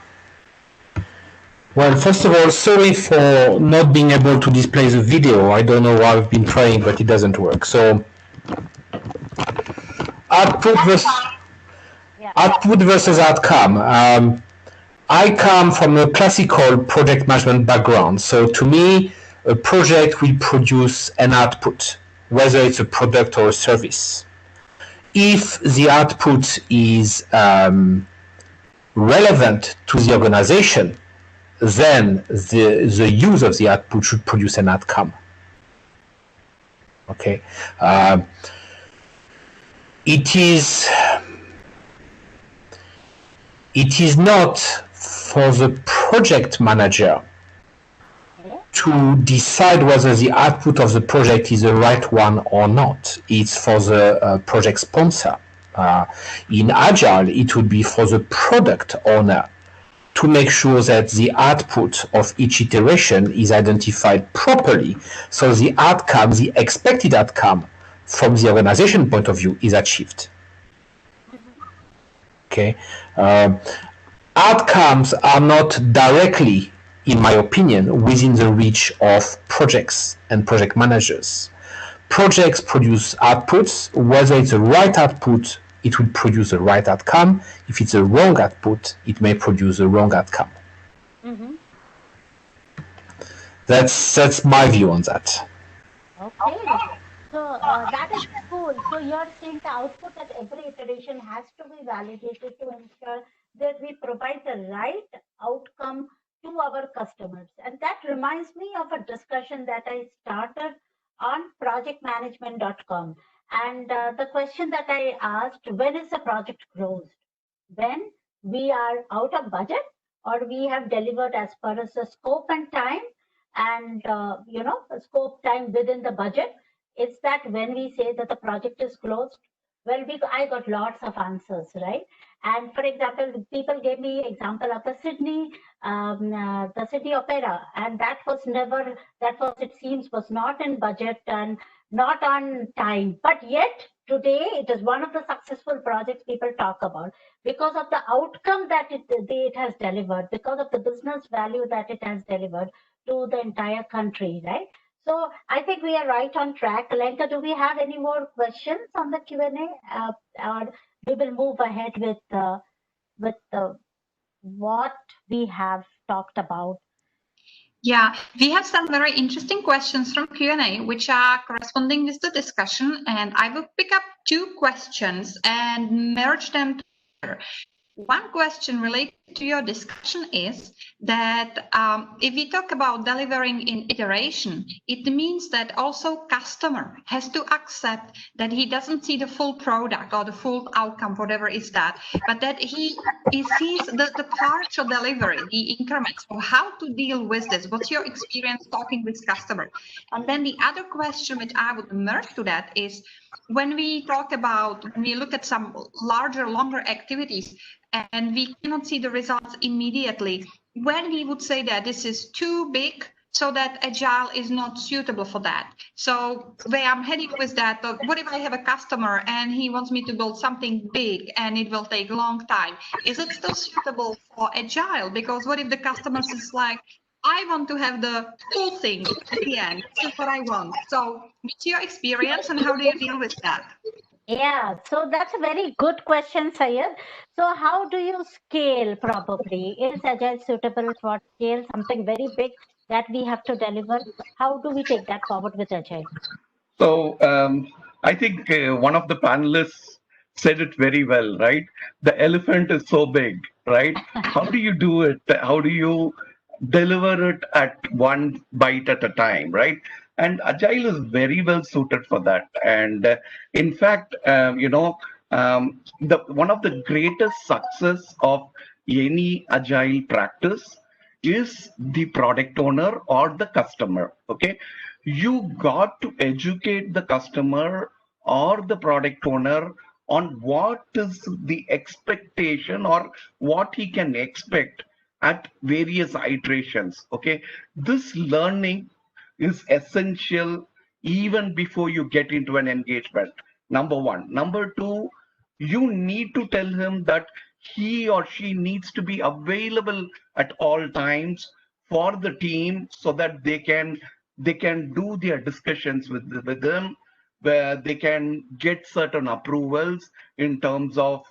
S10: Well, first of all, sorry for not being able to display the video. I don't know why I've been trying, but it doesn't work. So, output versus outcome. I come from a classical project management background. So to me, a project will produce an output, whether it's a product or a service. If the output is relevant to the organization, then the use of the output should produce an outcome. Okay. It is not for the project manager to decide whether the output of the project is the right one or not. It's for the project sponsor. In Agile, it would be for the product owner to make sure that the output of each iteration is identified properly, so the outcome, the expected outcome from the organization point of view, is achieved. Okay, outcomes are not directly, in my opinion, within the reach of projects and project managers. Projects produce outputs. Whether it's the right output, it will produce the right outcome. If it's a wrong output, it may produce the wrong outcome.
S1: Mm-hmm.
S10: That's my view on that.
S1: Okay. So that is cool. So you're saying the output at every iteration has to be validated to ensure that we provide the right outcome to our customers. And that reminds me of a discussion that I started on projectmanagement.com. And the question that I asked, when is the project closed? When we are out of budget or we have delivered as per as the scope and time and, scope time within the budget. It's that when we say that the project is closed, well, I got lots of answers, right? And for example, people gave me example of the Sydney Opera, and that was, it seems, was not in budget and not on time. But yet today it is one of the successful projects people talk about because of the outcome that it has delivered, because of the business value that it has delivered to the entire country, right? So I think we are right on track. Lenka, do we have any more questions on the Q&A? Or we will move ahead with what we have talked about.
S11: Yeah, we have some very interesting questions from Q&A, which are corresponding with the discussion, and I will pick up two questions and merge them together. One question related to your discussion is that if we talk about delivering in iteration, it means that also customer has to accept that he doesn't see the full product or the full outcome, whatever is that, but that he sees the partial delivery, the increments. So how to deal with this? What's your experience talking with customer? And then the other question which I would merge to that is when we look at some larger, longer activities, and we cannot see the results immediately, when we would say that this is too big so that Agile is not suitable for that. So where I'm heading with that, what if I have a customer and he wants me to build something big and it will take a long time? Is it still suitable for Agile? Because what if the customer is like, I want to have the full thing at the end. This is what I want. So what's your experience and how do you deal with that?
S1: Yeah, so that's a very good question, Syed. So how do you scale probably? Is Agile suitable for scale, something very big that we have to deliver? How do we take that forward with Agile?
S6: So I think one of the panelists said it very well, right? The elephant is so big, right? How do you do it? How do you deliver it at one bite at a time, right? And Agile is very well suited for that. And in fact, one of the greatest success of any Agile practice is the product owner or the customer. Okay, you got to educate the customer or the product owner on what is the expectation or what he can expect at various iterations. Okay, this learning is essential even before you get into an engagement. Number one. Number two, you need to tell him that he or she needs to be available at all times for the team so that they can do their discussions with them, where they can get certain approvals in terms of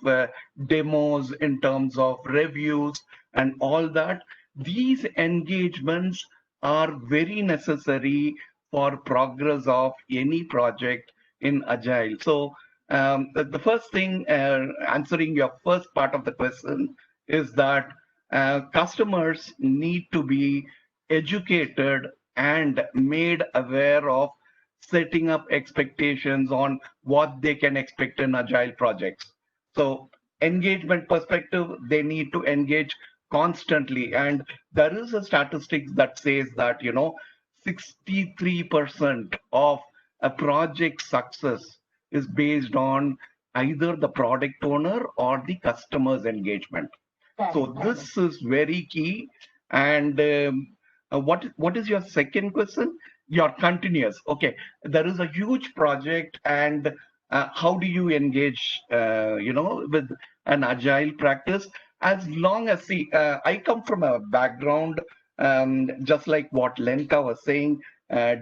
S6: demos, in terms of reviews and all that. These engagements are very necessary for progress of any project in Agile. So the first thing, answering your first part of the question, is that customers need to be educated and made aware of setting up expectations on what they can expect in Agile projects. So engagement perspective, they need to engage constantly. And there is a statistics that says that, 63% of a project success is based on either the product owner or the customer's engagement. So this is very key. And what is your second question? Your continuous. Okay, there is a huge project and how do you engage, with an agile practice? As long as, see, I come from a background, just like what Lenka was saying,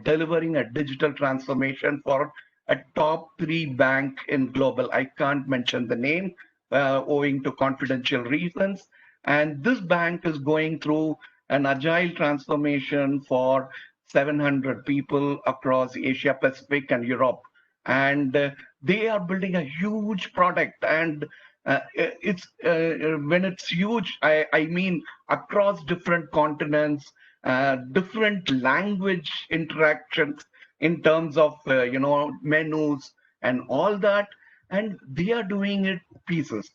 S6: delivering a digital transformation for a top 3 bank in global. I can't mention the name owing to confidential reasons. And this bank is going through an agile transformation for 700 people across Asia Pacific and Europe. And they are building a huge product. And it's when it's huge, I mean across different continents, different language interactions in terms of menus and all that, and they are doing it pieces,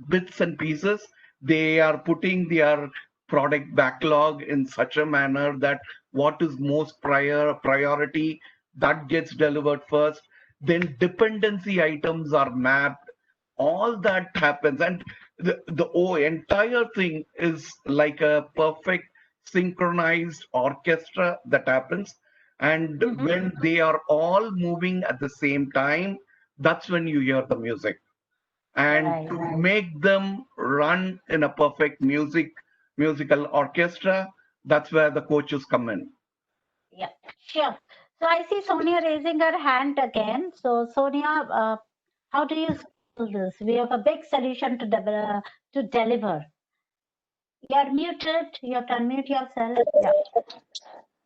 S6: bits and pieces. They are putting their product backlog in such a manner that what is most priority, that gets delivered first. Then dependency items are mapped. All that happens, and the entire thing is like a perfect synchronized orchestra that happens. And when they are all moving at the same time, that's when you hear the music. And to make them run in a perfect musical orchestra, that's where the coaches come in.
S1: Yeah, sure. So I see Sonia raising her hand again. So Sonia, how do you do this? We have a big solution to deliver. You're muted. You have to unmute yourself. Yeah.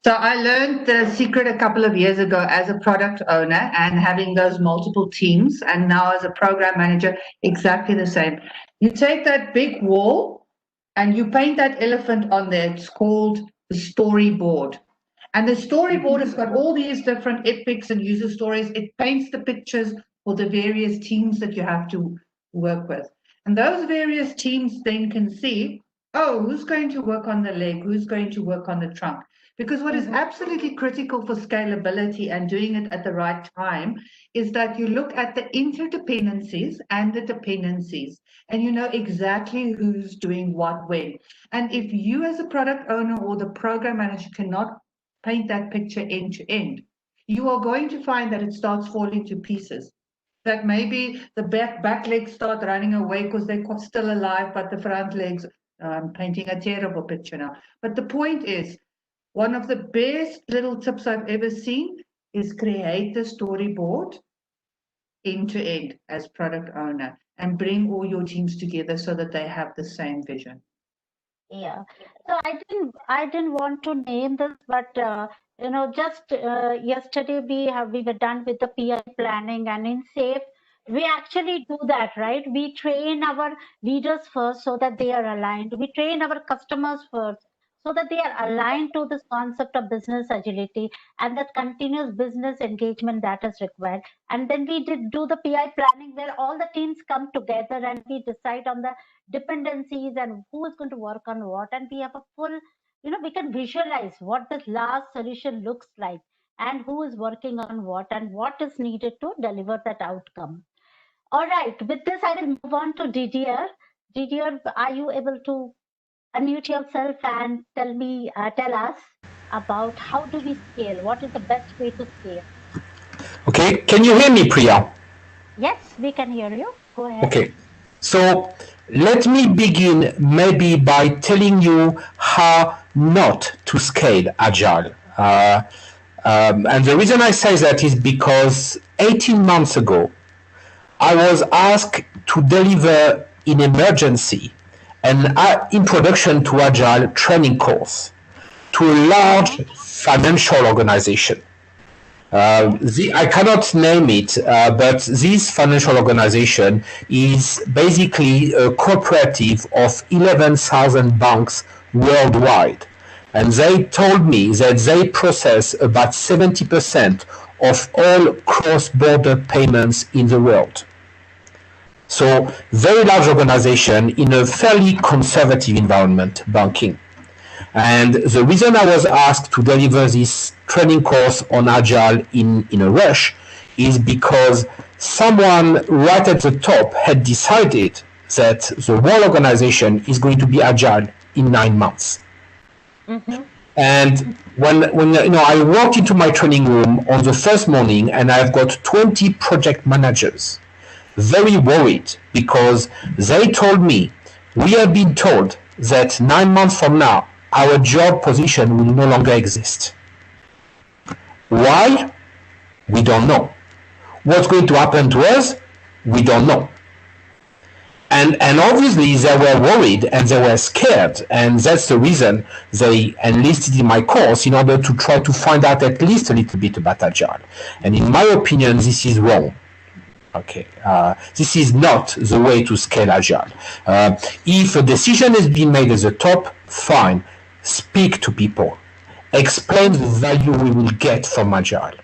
S7: So I learned the secret a couple of years ago as a product owner and having those multiple teams, and now as a program manager, exactly the same. You take that big wall and you paint that elephant on there. It's called the storyboard. And the storyboard has got all these different epics and user stories. It paints the pictures for the various teams that you have to work with. And those various teams then can see, oh, who's going to work on the leg? Who's going to work on the trunk? Because what is absolutely critical for scalability and doing it at the right time is that you look at the interdependencies and the dependencies, and you know exactly who's doing what when. And if you as a product owner or the program manager cannot paint that picture end to end, you are going to find that it starts falling to pieces. That maybe the back legs start running away because they're still alive, but the front legs, I'm painting a terrible picture now. But the point is, one of the best little tips I've ever seen is create the storyboard end to end as product owner and bring all your teams together so that they have the same vision.
S1: Yeah. So I didn't want to name this, but just yesterday we were done with the PI planning, and in SAFE we actually do that, right? We train our leaders first so that they are aligned. We train our customers first so that they are aligned to this concept of business agility and that continuous business engagement that is required. And then we do the PI planning where all the teams come together and we decide on the dependencies and who is going to work on what. And we have a full, we can visualize what the last solution looks like and who is working on what and what is needed to deliver that outcome. All right, with this, I will move on to Didier. Didier, are you able to unmute yourself and tell us about how do we scale? What is the best way to scale?
S10: Okay, can you hear me, Priya?
S1: Yes, we can hear you. Go ahead.
S10: Okay, so let me begin maybe by telling you how not to scale Agile. And the reason I say that is because 18 months ago, I was asked to deliver in emergency an introduction to Agile training course to a large financial organization. I cannot name it, but this financial organization is basically a cooperative of 11,000 banks worldwide. And they told me that they process about 70% of all cross-border payments in the world. So very large organization in a fairly conservative environment, banking. And the reason I was asked to deliver this training course on Agile in a rush is because someone right at the top had decided that the whole organization is going to be Agile in 9 months. Mm-hmm. And when I walked into my training room on the first morning, and I've got 20 project managers, very worried because they told me, we have been told that 9 months from now, our job position will no longer exist. Why? We don't know. What's going to happen to us? We don't know. And obviously they were worried and they were scared, and that's the reason they enlisted in my course in order to try to find out at least a little bit about Agile. And in my opinion, this is wrong. Okay, this is not the way to scale Agile. If a decision has been made at the top, fine. Speak to people. Explain the value we will get from Agile.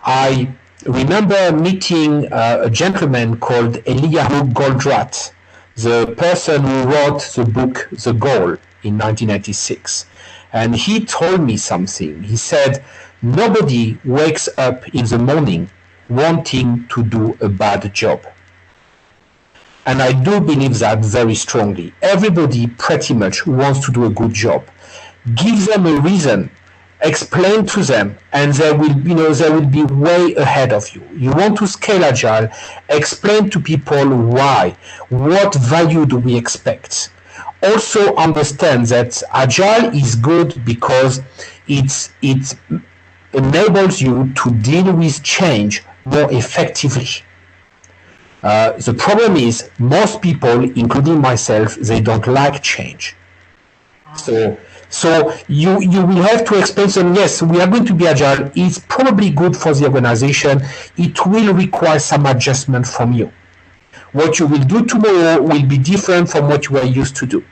S10: I remember meeting a gentleman called Eliyahu Goldratt, the person who wrote the book The Goal in 1996. And he told me something. He said, nobody wakes up in the morning wanting to do a bad job. And I do believe that very strongly. Everybody pretty much wants to do a good job. Give them a reason. Explain to them, and they will be way ahead of you. You want to scale Agile, explain to people why. What value do we expect? Also understand that Agile is good because it enables you to deal with change more effectively. The problem is most people, including myself, they don't like change. So you will have to explain to them, yes, we are going to be Agile. It's probably good for the organization. It will require some adjustment from you. What you will do tomorrow will be different from what you are used to do.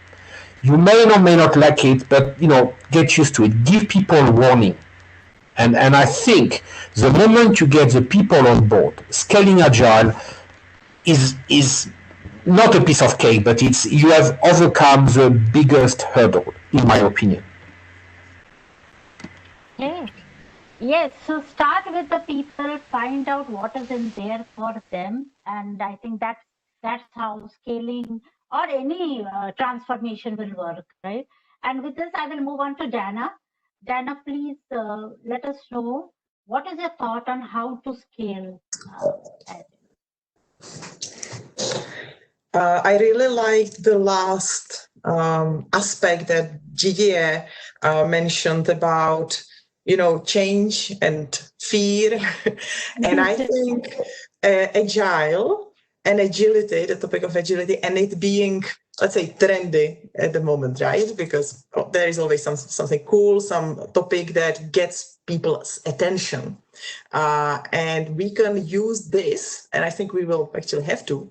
S10: You may or may not like it, but get used to it. Give people warning. And I think the moment you get the people on board, scaling Agile is not a piece of cake, but you have overcome the biggest hurdle, in my opinion.
S1: Yes. So start with the people, find out what is in there for them, and I think that's how scaling or any transformation will work, right? And with this, I will move on to Jana. Jana, please let us know what is your thought on how to scale.
S9: I really liked the last aspect that Didier mentioned about, change and fear. And I think Agile and agility, the topic of agility, and it being, let's say, trendy at the moment, right? Because there is always something cool, some topic that gets people's attention. And we can use this, and I think we will actually have to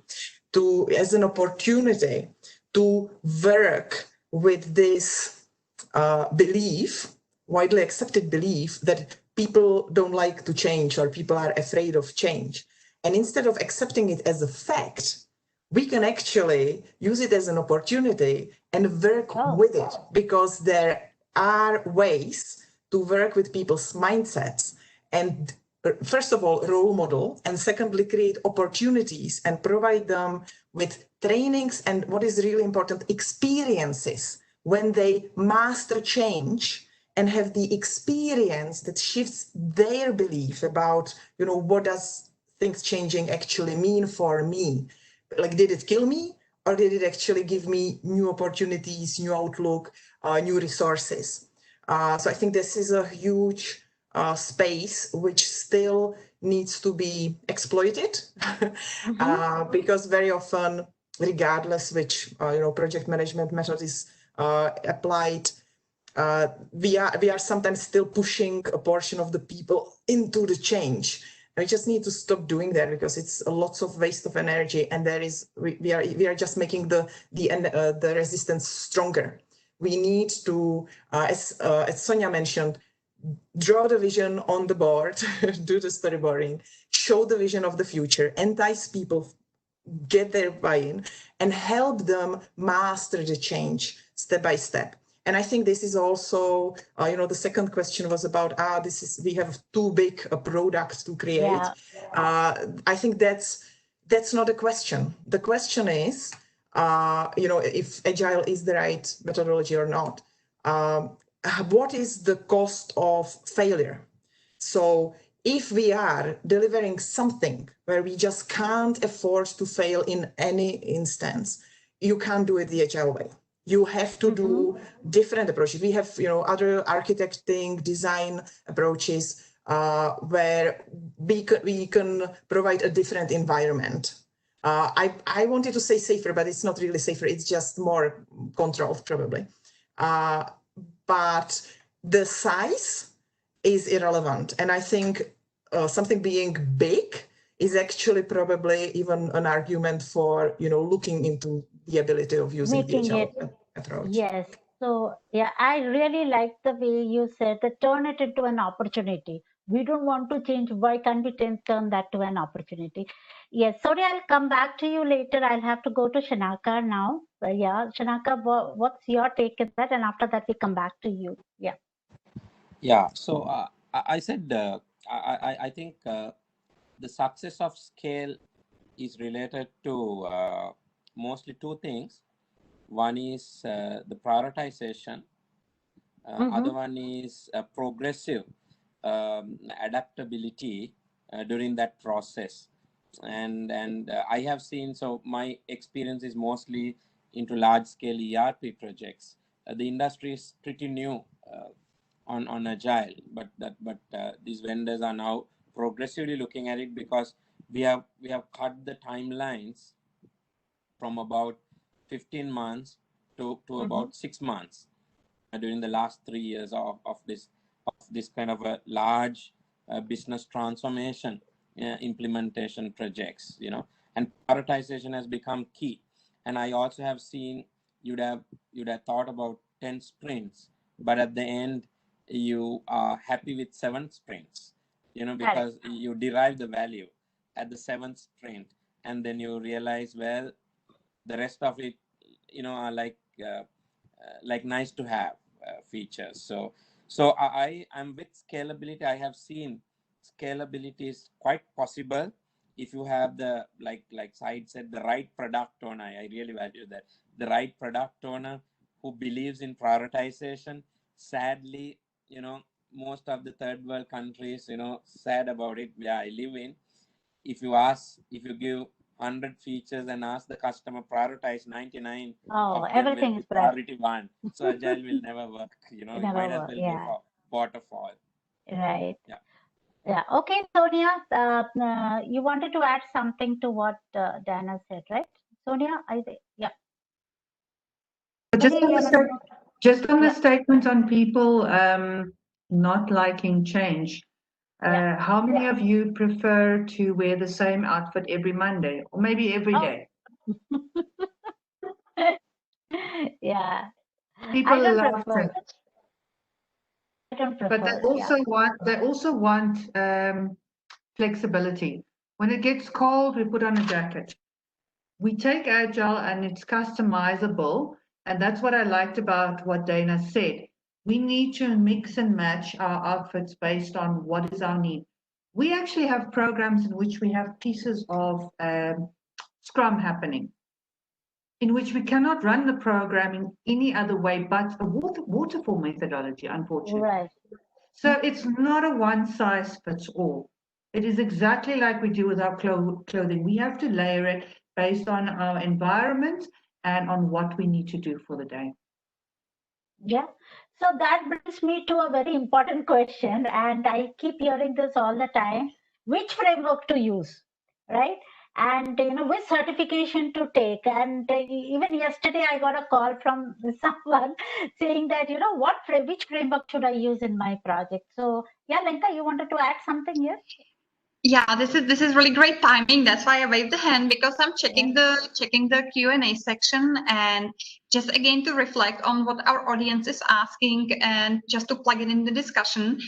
S9: as an opportunity to work with this belief, widely accepted belief, that people don't like to change or people are afraid of change. And instead of accepting it as a fact, we can actually use it as an opportunity and work with it, because there are ways to work with people's mindsets and first of all, role model, and secondly, create opportunities and provide them with trainings and, what is really important, experiences when they master change and have the experience that shifts their belief about, what does things changing actually mean for me? Like, did it kill me, or did it actually give me new opportunities, new outlook, new resources? So I think this is a huge space which still needs to be exploited, because very often, regardless which project management method is applied, we are sometimes still pushing a portion of the people into the change. And we just need to stop doing that, because it's lots of waste of energy, and we are just making the resistance stronger. We need to, as Sonia mentioned, draw the vision on the board, do the storyboarding, show the vision of the future, entice people, get their buy-in, and help them master the change step by step. And I think this is also, the second question was about, we have too big a product to create. I think that's not a question. The question is, if Agile is the right methodology or not. what is the cost of failure? So if we are delivering something where we just can't afford to fail in any instance, you can't do it the Agile way. You have to do different approaches. We have, other architecting, design approaches where we can provide a different environment. I wanted to say safer, but it's not really safer. It's just more controlled, probably. But the size is irrelevant. And I think something being big is actually probably even an argument for, looking into the ability of using the Agile approach.
S1: Yes. So, yeah, I really like the way you said that turn it into an opportunity. We don't want to change. Why can't we turn that to an opportunity? Yes. Sorry, I'll come back to you later. I'll have to go to Shanaka now. Yeah, Shanaka, what's your take on that? And after that, we come back to you. Yeah.
S8: Yeah. So I said, I think the success of scale is related to mostly two things. One is the prioritization. Other one is progressive adaptability during that process. And I have seen, so my experience is mostly into large scale ERP projects. The industry is pretty new on Agile, but these vendors are now progressively looking at it, because we have cut the timelines from about 15 months to about 6 months during the last 3 years of this kind of a large business transformation implementation projects, and prioritization has become key. And I also have seen you'd have thought about 10 sprints, but at the end you are happy with 7 sprints, because you derive the value at the 7th sprint, and then you realize, well, the rest of it, are like nice to have features. So I'm with scalability. I have seen scalability is quite possible if you have the, like Said said, the right product owner. I really value that. The right product owner who believes in prioritization. Sadly, most of the third world countries, sad about it, where I live in, if you give 100 features and ask the customer prioritize 99,
S1: everything is
S8: priority 1. So Agile will never work. It might as well go for waterfall.
S1: Right.
S8: Yeah.
S1: Yeah. Okay, Sonia, you wanted to add something to what Dana said, right? Sonia, I think, yeah.
S7: Just on the statement on people not liking change. How many of you prefer to wear the same outfit every Monday, or maybe every day?
S1: Yeah.
S7: People love it.
S1: I don't prefer.
S7: But they also want flexibility. When it gets cold, we put on a jacket. We take Agile and it's customizable. And that's what I liked about what Dana said. We need to mix and match our outfits based on what is our need. We actually have programs in which we have pieces of Scrum happening, in which we cannot run the program in any other way but a waterfall methodology, unfortunately.
S1: Right.
S7: So it's not a one size fits all. It is exactly like we do with our clothing. We have to layer it based on our environment and on what we need to do for the day.
S1: Yeah. So that brings me to a very important question, and I keep hearing this all the time. Which framework to use, right? And which certification to take. And even yesterday I got a call from someone saying that, which framework should I use in my project? So yeah, Lenka, you wanted to add something here?
S11: Yeah, this is really great timing. That's why I waved the hand, because I'm checking the Q&A section, and just again to reflect on what our audience is asking, and just to plug it in the discussion.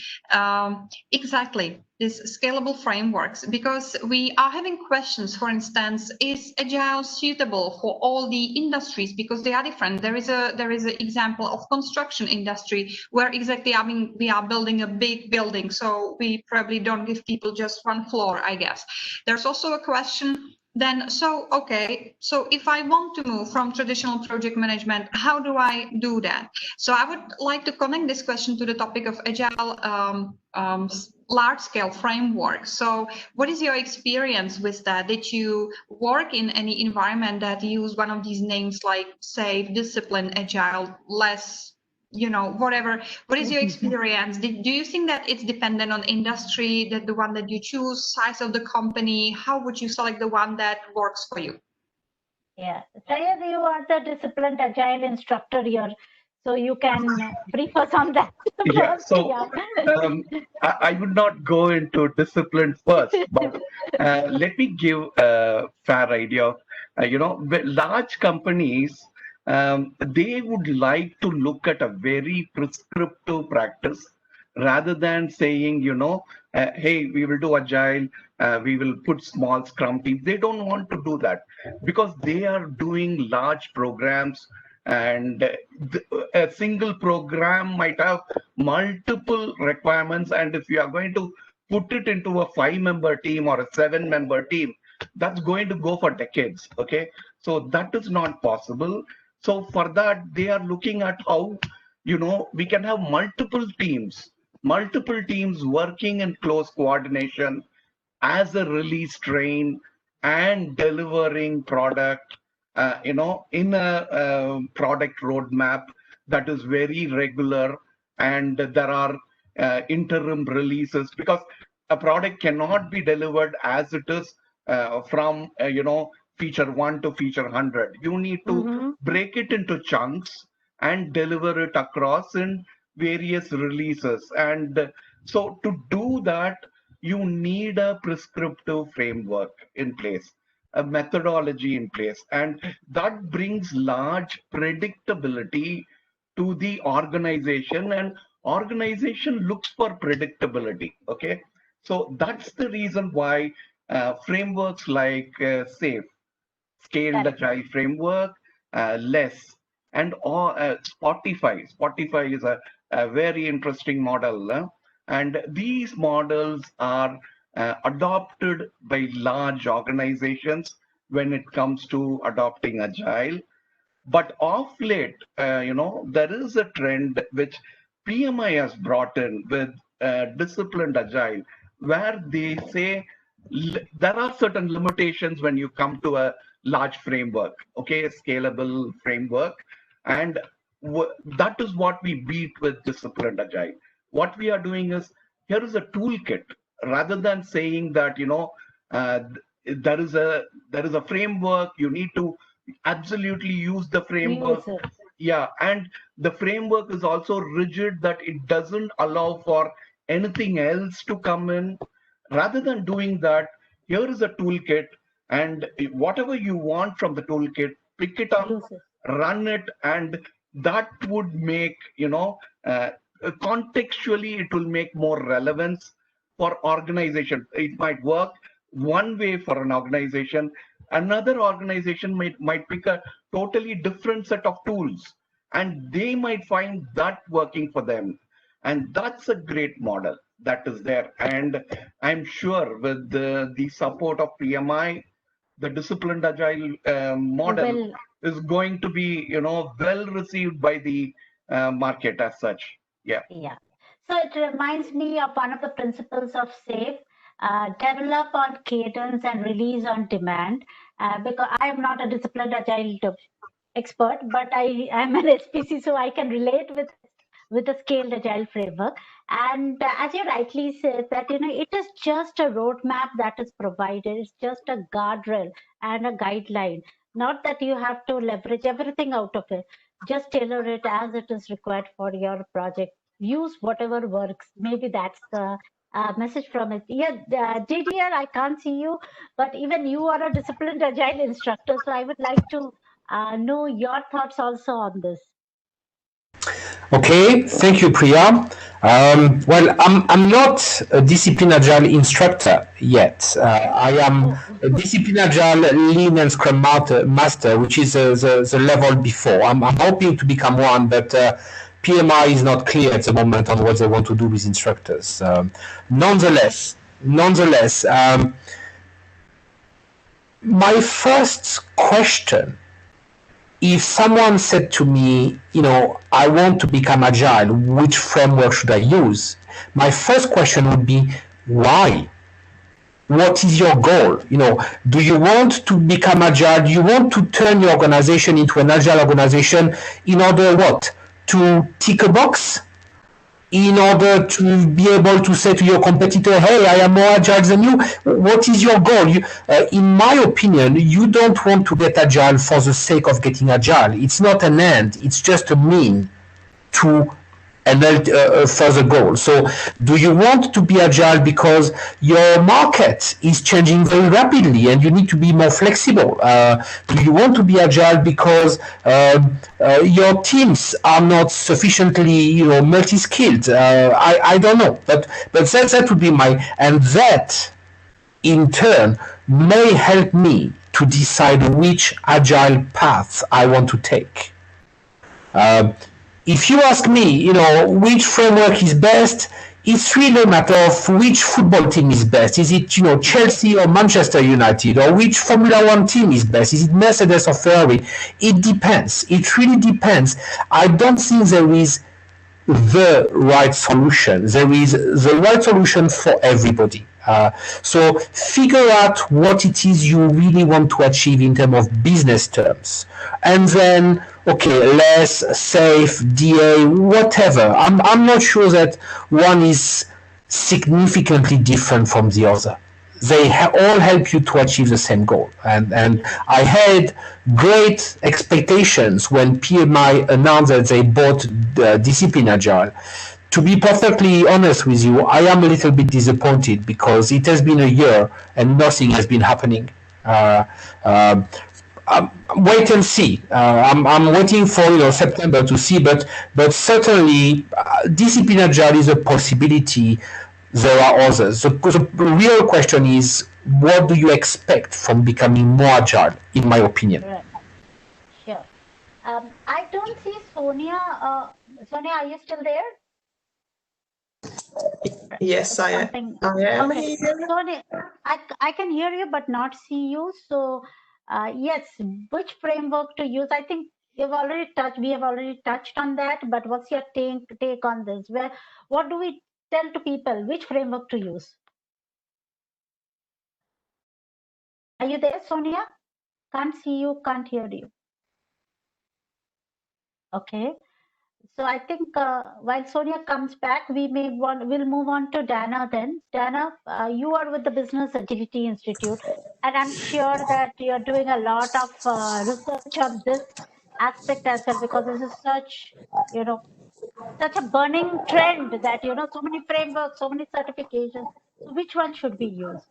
S11: Exactly, these scalable frameworks, because we are having questions. For instance, is Agile suitable for all the industries? Because they are different. There is an example of construction industry where exactly, we are building a big building, so we probably don't give people just one floor, I guess. There's also a question Then, so if I want to move from traditional project management, how do I do that? So I would like to connect this question to the topic of Agile large-scale framework. So what is your experience with that? Did you work in any environment that use one of these names like SAFe, Discipline, Agile, less, whatever? What is your experience? Do you think that it's dependent on industry, that the one that you choose, size of the company? How would you select the one that works for you?
S1: Yeah, Sayed, you are the disciplined Agile instructor here, so you can brief us on that.
S6: Yeah, so I would not go into discipline first, but let me give a fair idea. Large companies, they would like to look at a very prescriptive practice rather than saying, hey, we will do Agile, we will put small scrum teams. They don't want to do that because they are doing large programs, and a single program might have multiple requirements. And if you are going to put it into a 5-member team or a 7-member team, that's going to go for decades. Okay, so that is not possible. So for that, they are looking at how, we can have multiple teams working in close coordination as a release train and delivering product, in a product roadmap that is very regular, and there are interim releases, because a product cannot be delivered as it is from feature 1 to feature 100. You need to break it into chunks and deliver it across in various releases. And so to do that, you need a prescriptive framework in place, a methodology in place, and that brings large predictability to the organization, and organization looks for predictability. Okay, so that's the reason why frameworks like SAFe, Scaled Agile Framework, LESS, and Spotify is a very interesting model, and these models are adopted by large organizations when it comes to adopting Agile. But of late, there is a trend which PMI has brought in with disciplined Agile, where they say there are certain limitations when you come to a large framework, okay, a scalable framework. And that is what we beat with disciplined Agile. What we are doing is, here is a toolkit, rather than saying that, there is a framework, you need to absolutely use the framework. Yeah, and the framework is also rigid, that it doesn't allow for anything else to come in. Rather than doing that, here is a toolkit, and whatever you want from the toolkit, pick it up, run it, and that would make, contextually, it will make more relevance for organization. It might work one way for an organization. Another organization might pick a totally different set of tools, and they might find that working for them. And that's a great model that is there. And I'm sure with the support of PMI, the disciplined Agile model is going to be, well received by the market as such. Yeah.
S1: Yeah. So it reminds me of one of the principles of SAFe, develop on cadence and release on demand. Because I am not a disciplined Agile expert, but I am an SPC, so I can relate with the Scaled Agile framework. And as you rightly said, that it is just a roadmap that is provided. It's just a guardrail and a guideline. Not that you have to leverage everything out of it. Just tailor it as it is required for your project. Use whatever works. Maybe that's the message from it. Yeah, JDR, I can't see you, but even you are a disciplined Agile instructor, so I would like to know your thoughts also on this.
S10: Okay, thank you, Priya. Well, I'm not a Discipline Agile instructor yet. I am a Discipline Agile Lean and Scrum Master, which is the level before. I'm hoping to become one, but PMI is not clear at the moment on what they want to do with instructors. Nonetheless, my first question, if someone said to me, I want to become agile, which framework should I use? My first question would be, why? What is your goal? Do you want to become agile? Do you want to turn your organization into an agile organization in order what? To tick a box? In order to be able to say to your competitor, hey, I am more agile than you? What is your goal? In my opinion, you don't want to get agile for the sake of getting agile. It's not an end. It's just a mean to a further goal. So do you want to be agile because your market is changing very rapidly and you need to be more flexible? Do you want to be agile because your teams are not sufficiently multi-skilled? I don't know, but that would be and that in turn may help me to decide which agile path I want to take. If you ask me, which framework is best, it's really a matter of which football team is best. Is it, Chelsea or Manchester United? Or which Formula One team is best? Is it Mercedes or Ferrari? It depends. It really depends. I don't think there is the right solution. There is the right solution for everybody. So figure out what it is you really want to achieve in terms of business terms. And then, okay, less, safe, DA, whatever. I'm not sure that one is significantly different from the other. They all help you to achieve the same goal. And I had great expectations when PMI announced that they bought Discipline Agile. To be perfectly honest with you, I am a little bit disappointed because it has been a year and nothing has been happening. Wait and see. I'm waiting for September to see, but certainly Discipline Agile is a possibility. There are others. The real question is, what do you expect from becoming more agile, in my opinion?
S1: Right. Sure. I don't see Sonia. Sonia, are you still there?
S9: Yes, I am. Okay.
S1: Sonia, I can hear you but not see you. So yes, which framework to use? I think we have already touched on that, but what's your take on this? What do we tell to people? Which framework to use? Are you there, Sonia? Can't see you, can't hear you. Okay. So I think while Sonia comes back, we'll move on to Dana then. Dana, you are with the Business Agility Institute, and I'm sure that you're doing a lot of research on this aspect as well, because this is such a burning trend that, so many frameworks, so many certifications. So which one should we use?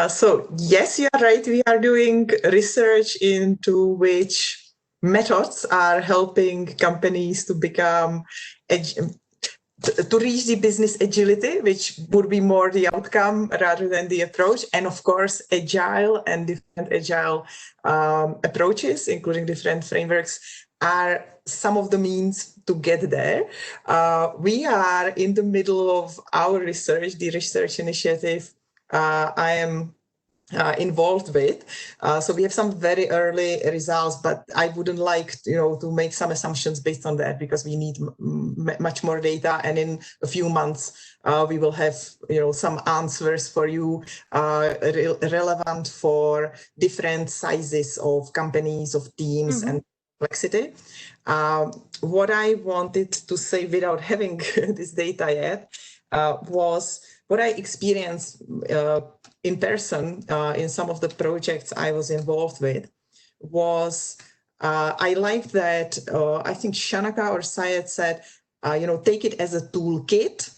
S9: So yes, you are right. We are doing research into which methods are helping companies to become to reach the business agility, which would be more the outcome rather than the approach. And of course, agile and different agile approaches, including different frameworks, are some of the means to get there. We are in the middle of our research, the research initiative I am involved with. So we have some very early results, but I wouldn't like to make some assumptions based on that, because we need much more data. And in a few months, we will have some answers for you relevant for different sizes of companies, of teams, and complexity. What I wanted to say without having this data yet was what I experienced in person in some of the projects I was involved with was I liked that I think Shanaka or Syed said, take it as a toolkit.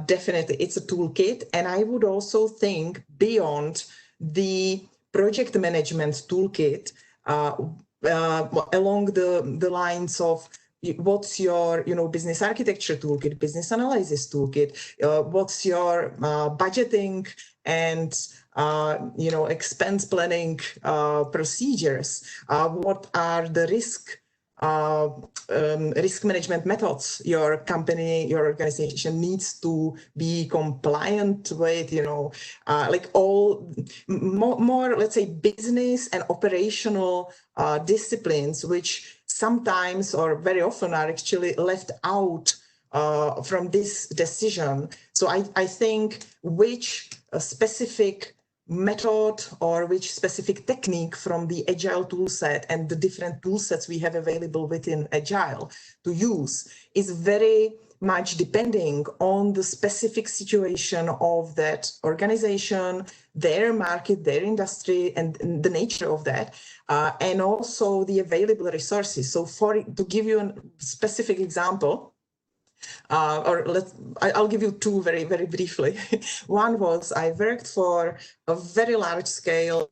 S9: Definitely, it's a toolkit. And I would also think beyond the project management toolkit along the lines of what's your business architecture toolkit, business analysis toolkit, what's your budgeting and expense planning procedures, what are the risk risk management methods your company, your organization needs to be compliant with, like all more, let's say, business and operational disciplines, which sometimes or very often are actually left out from this decision. So I think which specific method or which specific technique from the Agile toolset and the different toolsets we have available within Agile to use is very much depending on the specific situation of that organization, their market, their industry, and the nature of that, and also the available resources. So to give you a specific example, I'll give you two very, very briefly. One was I worked for a very large scale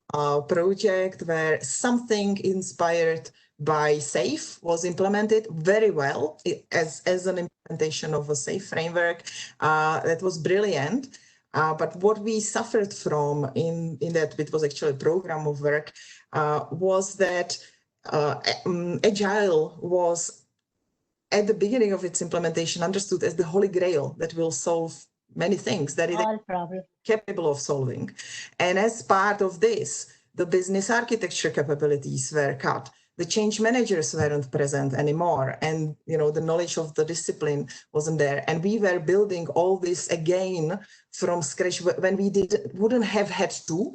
S9: project where something inspired by SAFe was implemented very well as an implementation of a SAFe framework. That was brilliant. But what we suffered from in that, it was actually a program of work, was that Agile was at the beginning of its implementation understood as the holy grail that will solve many things that it is capable of solving. And as part of this, the business architecture capabilities were cut. The change managers weren't present anymore. And the knowledge of the discipline wasn't there. And we were building all this again from scratch when we wouldn't have had to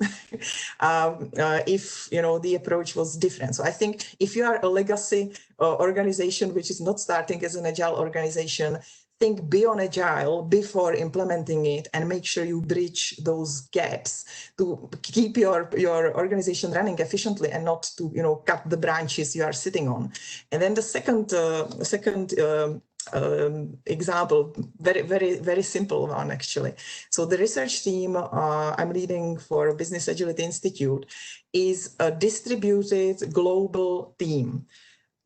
S9: if the approach was different. So I think if you are a legacy organization which is not starting as an Agile organization, think beyond Agile before implementing it and make sure you bridge those gaps to keep your organization running efficiently and not to cut the branches you are sitting on. And then the second example, very, very, very simple one actually. So the research team I'm leading for Business Agility Institute is a distributed global team.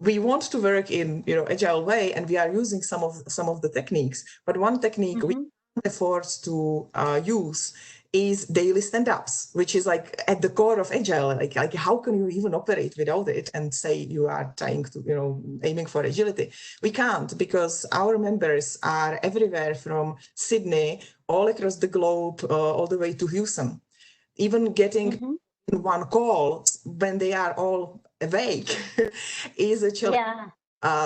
S9: We want to work in Agile way, and we are using some of the techniques. But one technique we afford to use is daily stand-ups, which is like at the core of Agile. Like how can you even operate without it and say you are trying to aiming for agility? We can't, because our members are everywhere from Sydney all across the globe, all the way to Houston. Even getting in one call when they are all awake is a challenge.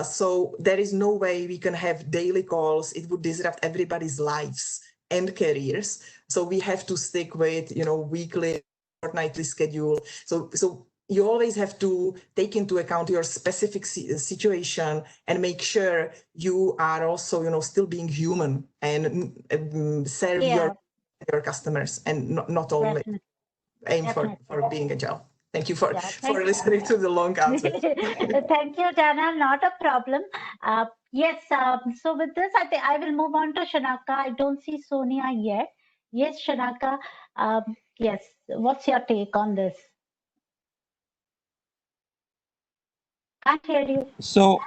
S9: So there is no way we can have daily calls. It would disrupt everybody's lives and careers. So we have to stick with weekly, fortnightly schedule. So you always have to take into account your specific situation and make sure you are also still being human and serve your customers and not only aim for being Agile. Thank you for listening to the long answer.
S1: Thank you, Dana. Not a problem. Yes. So with this, I think I will move on to Shanaka. I don't see Sonia yet. Yes, Shanaka. Yes. What's your take on this? Can't hear you.
S8: So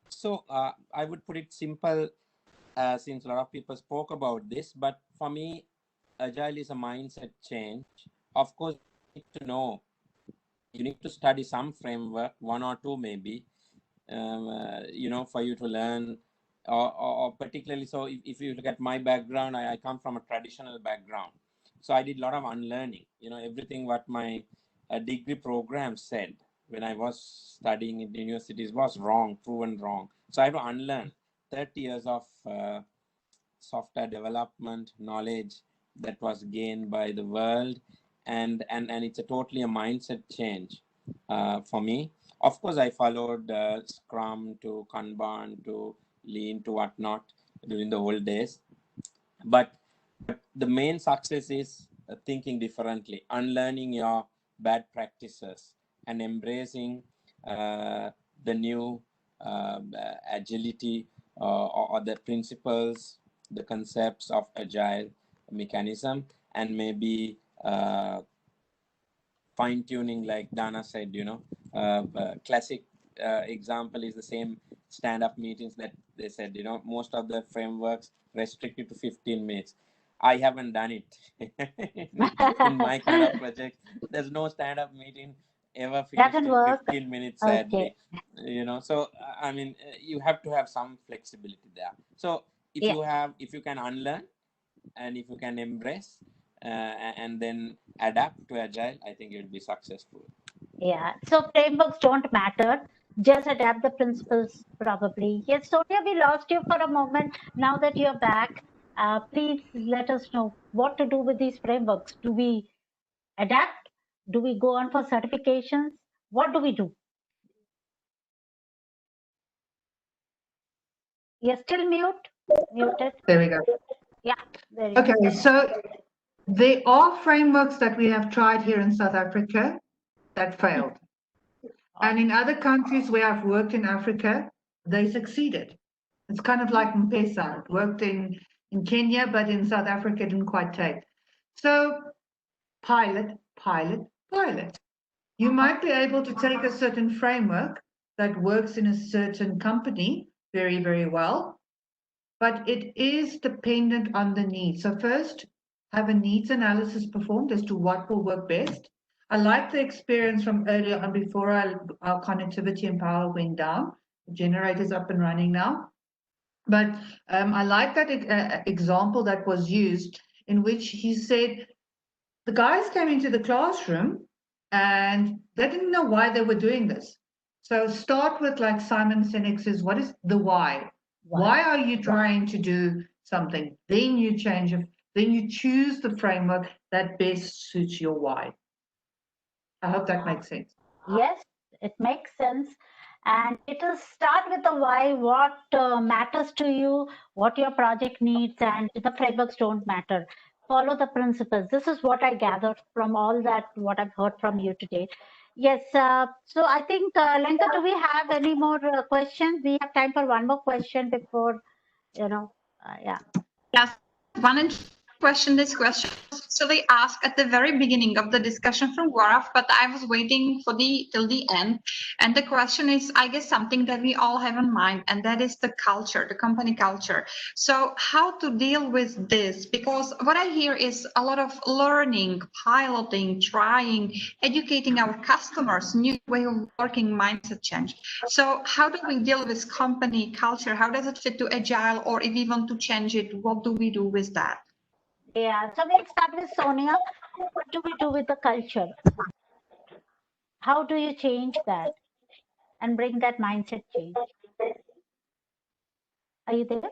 S8: So I would put it simple, since a lot of people spoke about this. But for me, Agile is a mindset change. Of course, you need to know. You need to study some framework, one or two maybe, for you to learn, or particularly. So if you look at my background, I come from a traditional background. So I did a lot of unlearning, everything what my degree program said when I was studying in the universities was wrong, proven wrong. So I have to unlearn 30 years of software development knowledge that was gained by the world. And it's totally a mindset change for me. Of course, I followed Scrum to Kanban to Lean to whatnot during the old days. But the main success is thinking differently, unlearning your bad practices and embracing the new agility or the principles, the concepts of Agile mechanism, and maybe fine-tuning, like Dana said. Classic example is the same stand-up meetings that they said, most of the frameworks restricted to 15 minutes. I haven't done it in my kind of project. There's no stand-up meeting ever finished
S1: Doesn't
S8: in
S1: work.
S8: 15 minutes,
S1: Okay.
S8: sadly. You know, so I mean, you have to have some flexibility there. So if
S1: Yeah.
S8: if you can unlearn, and if you can embrace and then adapt to Agile, I think you'll be successful.
S1: Yeah. So frameworks don't matter. Just adapt the principles, probably. Yes, Sonia, we lost you for a moment. Now that you're back, please let us know what to do with these frameworks. Do we adapt? Do we go on for certifications? What do we do? You're still muted.
S7: There we go.
S1: Yeah, there you go.
S7: Okay, so there are frameworks that we have tried here in South Africa that failed. And in other countries where I've worked in Africa, they succeeded. It's kind of like M-Pesa. It worked in Kenya, but in South Africa, it didn't quite take. So pilot. You might be able to take a certain framework that works in a certain company very, very well, but it is dependent on the needs. So first, have a needs analysis performed as to what will work best. I like the experience from earlier on before our connectivity and power went down. The generator's up and running now. But I like that example that was used in which he said the guys came into the classroom and they didn't know why they were doing this. So start with, like Simon Sinek says, what is the why? Why are you trying to do something? Then you change it. Then you choose the framework that best suits your why. I hope that makes sense.
S1: Yes, it makes sense. And it will start with the why, what matters to you, what your project needs, and the frameworks don't matter. Follow the principles. This is what I gathered from all that, what I've heard from you today. Yes, so I think, Lenka, do we have any more questions? We have time for one more question before, yeah.
S11: Yes, one question. This question was actually asked at the very beginning of the discussion from Gaurav, but I was waiting for till the end. And the question is, I guess, something that we all have in mind, and that is the culture, the company culture. So how to deal with this? Because what I hear is a lot of learning, piloting, trying, educating our customers, new way of working, mindset change. So how do we deal with company culture? How does it fit to Agile? Or if we want to change it, what do we do with that?
S1: Yeah, so we'll start with Sonia. What do we do with the culture? How do you change that and bring that mindset change? Are you there?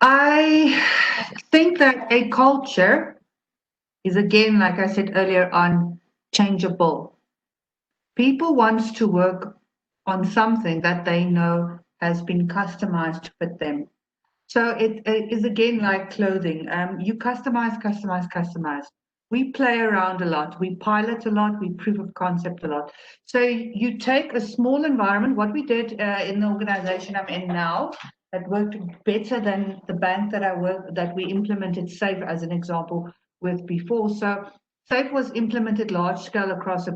S7: I think that a culture is, again, like I said earlier on, changeable. People want to work on something that they know has been customized to fit them. So it is, again, like clothing. You customize. We play around a lot. We pilot a lot. We proof of concept a lot. So you take a small environment. What we did in the organization I'm in now, that worked better than the bank that we implemented SAFE as an example with before. So SAFE was implemented large scale across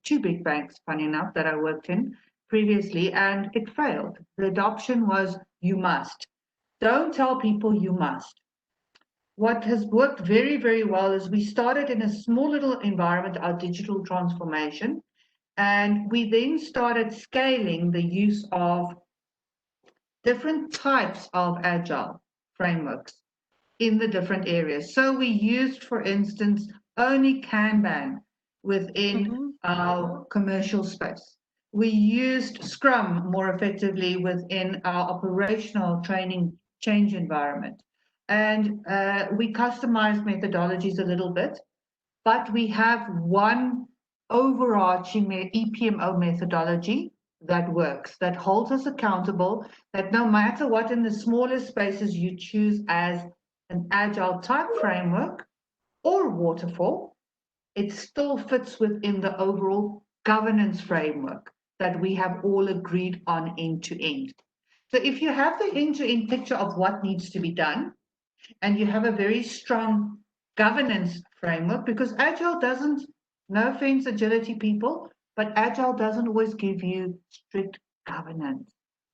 S7: two big banks, funny enough, that I worked in previously, and it failed. The adoption was you must. Don't tell people you must. What has worked very, very well is we started in a small little environment, our digital transformation, and we then started scaling the use of different types of Agile frameworks in the different areas. So we used, for instance, only Kanban within our commercial space. We used Scrum more effectively within our operational training change environment. And we customized methodologies a little bit, but we have one overarching EPMO methodology that works, that holds us accountable, that no matter what in the smallest spaces you choose as an Agile type framework or waterfall, it still fits within the overall governance framework that we have all agreed on end to end. So if you have the end-to-end picture of what needs to be done, and you have a very strong governance framework, because Agile doesn't, no offense, agility people, but Agile doesn't always give you strict governance.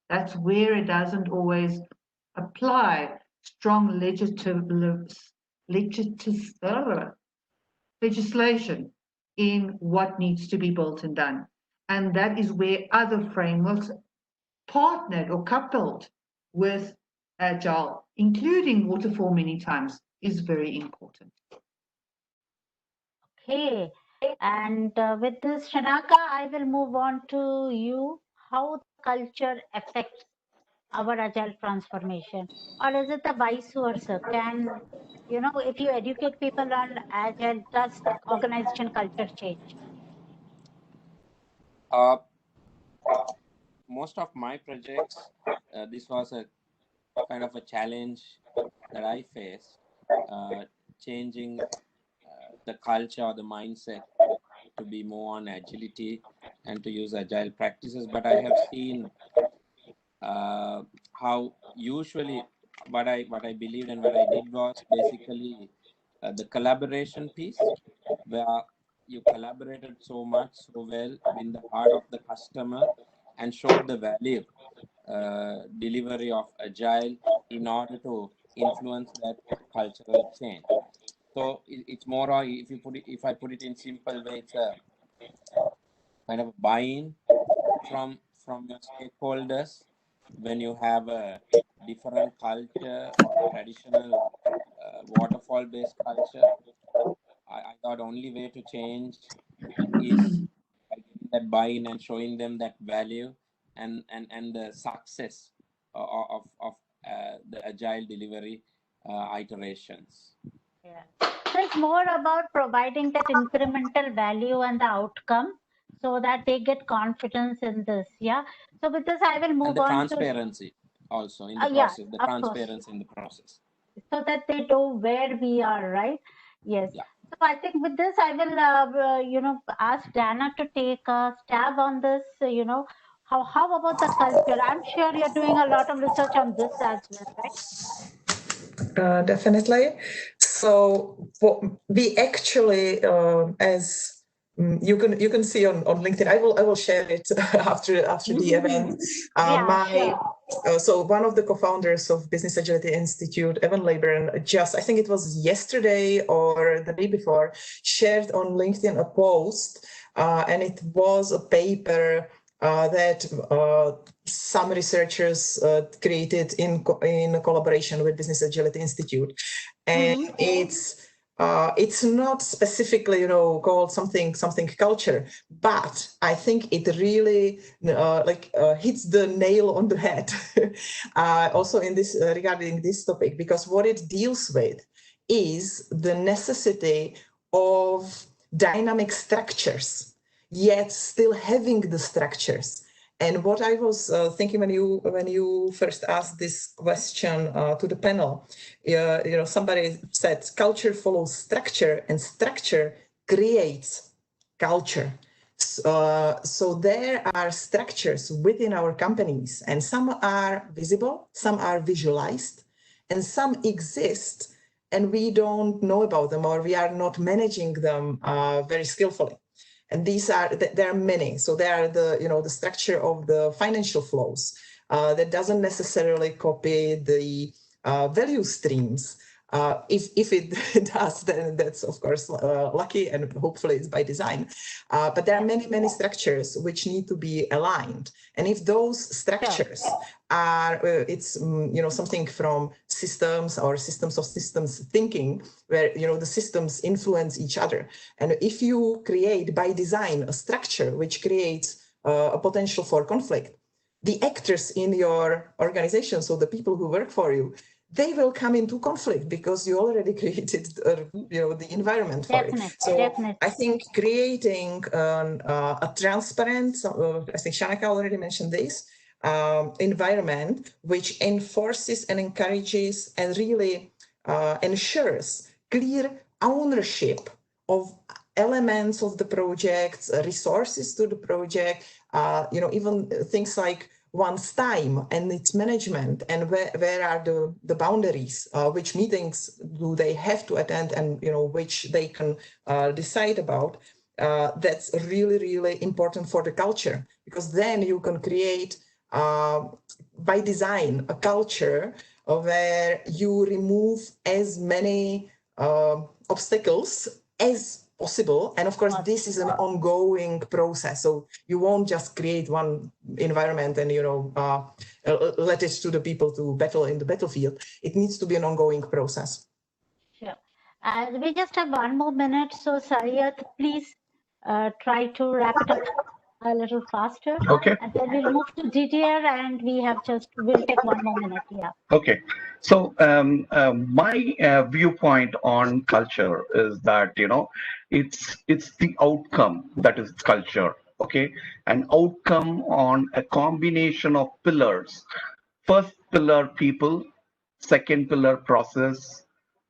S7: That's where it doesn't always apply strong legislation. in what needs to be built and done. And that is where other frameworks partnered or coupled with Agile, including waterfall many times, is very important.
S1: Okay, and with this, Shanaka, I will move on to you. How culture affects our agile transformation, or is it the vice versa? Can, you know, if you educate people on agile, does organization culture change?
S8: Most of my projects, this was a kind of a challenge that I faced, changing the culture or the mindset to be more on agility and to use agile practices. But I have seen how usually what I believed and what I did was basically the collaboration piece, where you collaborated so much, so well in the heart of the customer and showed the value delivery of agile in order to influence that cultural change. So it's more, or if I put it in simple way, it's a kind of buy-in from your stakeholders when you have a different culture or a traditional waterfall-based culture. I thought only way to change is by getting that buy-in and showing them that value and the success of the agile delivery iterations.
S1: Yeah. So it's more about providing that incremental value and the outcome so that they get confidence in this. Yeah. So with this, I will move
S8: and the
S1: on
S8: transparency also in the process,
S1: yeah,
S8: the
S1: of
S8: transparency
S1: course.
S8: in the process.
S1: So that they know where we are, right? Yes.
S8: Yeah.
S1: So I think with this, I will, you know, ask Dana to take a stab on this. You know, how about the culture? I'm sure you're doing a lot of research on this as well, right?
S9: Definitely. So we actually, as you can see on LinkedIn, I will share it after the event. So one of the co-founders of Business Agility Institute, Evan Labern, I think it was yesterday or the day before, shared on LinkedIn a post, and it was a paper that some researchers created in collaboration with Business Agility Institute, and it's not specifically, you know, called something culture, but I think it really hits the nail on the head. Also in this regarding this topic, because what it deals with is the necessity of dynamic structures, yet still having the structures. And what I was thinking when you first asked this question to the panel, you know, somebody said culture follows structure, and structure creates culture. So there are structures within our companies, and some are visible, some are visualized, and some exist, and we don't know about them, or we are not managing them very skillfully. And there are many. So there are the structure of the financial flows that doesn't necessarily copy the value streams. If it does, then that's of course lucky, and hopefully it's by design. But there are many structures which need to be aligned. And if those structures are, it's something from systems or systems of systems thinking, where the systems influence each other. And if you create by design a structure which creates a potential for conflict, the actors in your organization, so the people who work for you, they will come into conflict because you already created the environment for it. So I think creating a transparent, I think Shanaka already mentioned this, environment which enforces and encourages and really ensures clear ownership of elements of the project, resources to the project, even things like one's time and its management, and where are the boundaries, which meetings do they have to attend, and which they can decide about. That's really, really important for the culture, because then you can create by design a culture where you remove as many obstacles as possible. And of course, this is an ongoing process. So you won't just create one environment and, let it to the people to battle in the battlefield. It needs to be an ongoing process.
S1: Sure. We just have 1 more minute. So Saryat, please try to wrap it up a little faster.
S6: Okay.
S1: And then we'll move to Didier and we'll take 1 more minute. Yeah.
S6: Okay. So my viewpoint on culture is that, it's the outcome that is culture. Okay. An outcome on a combination of pillars. First pillar, people. Second pillar, process.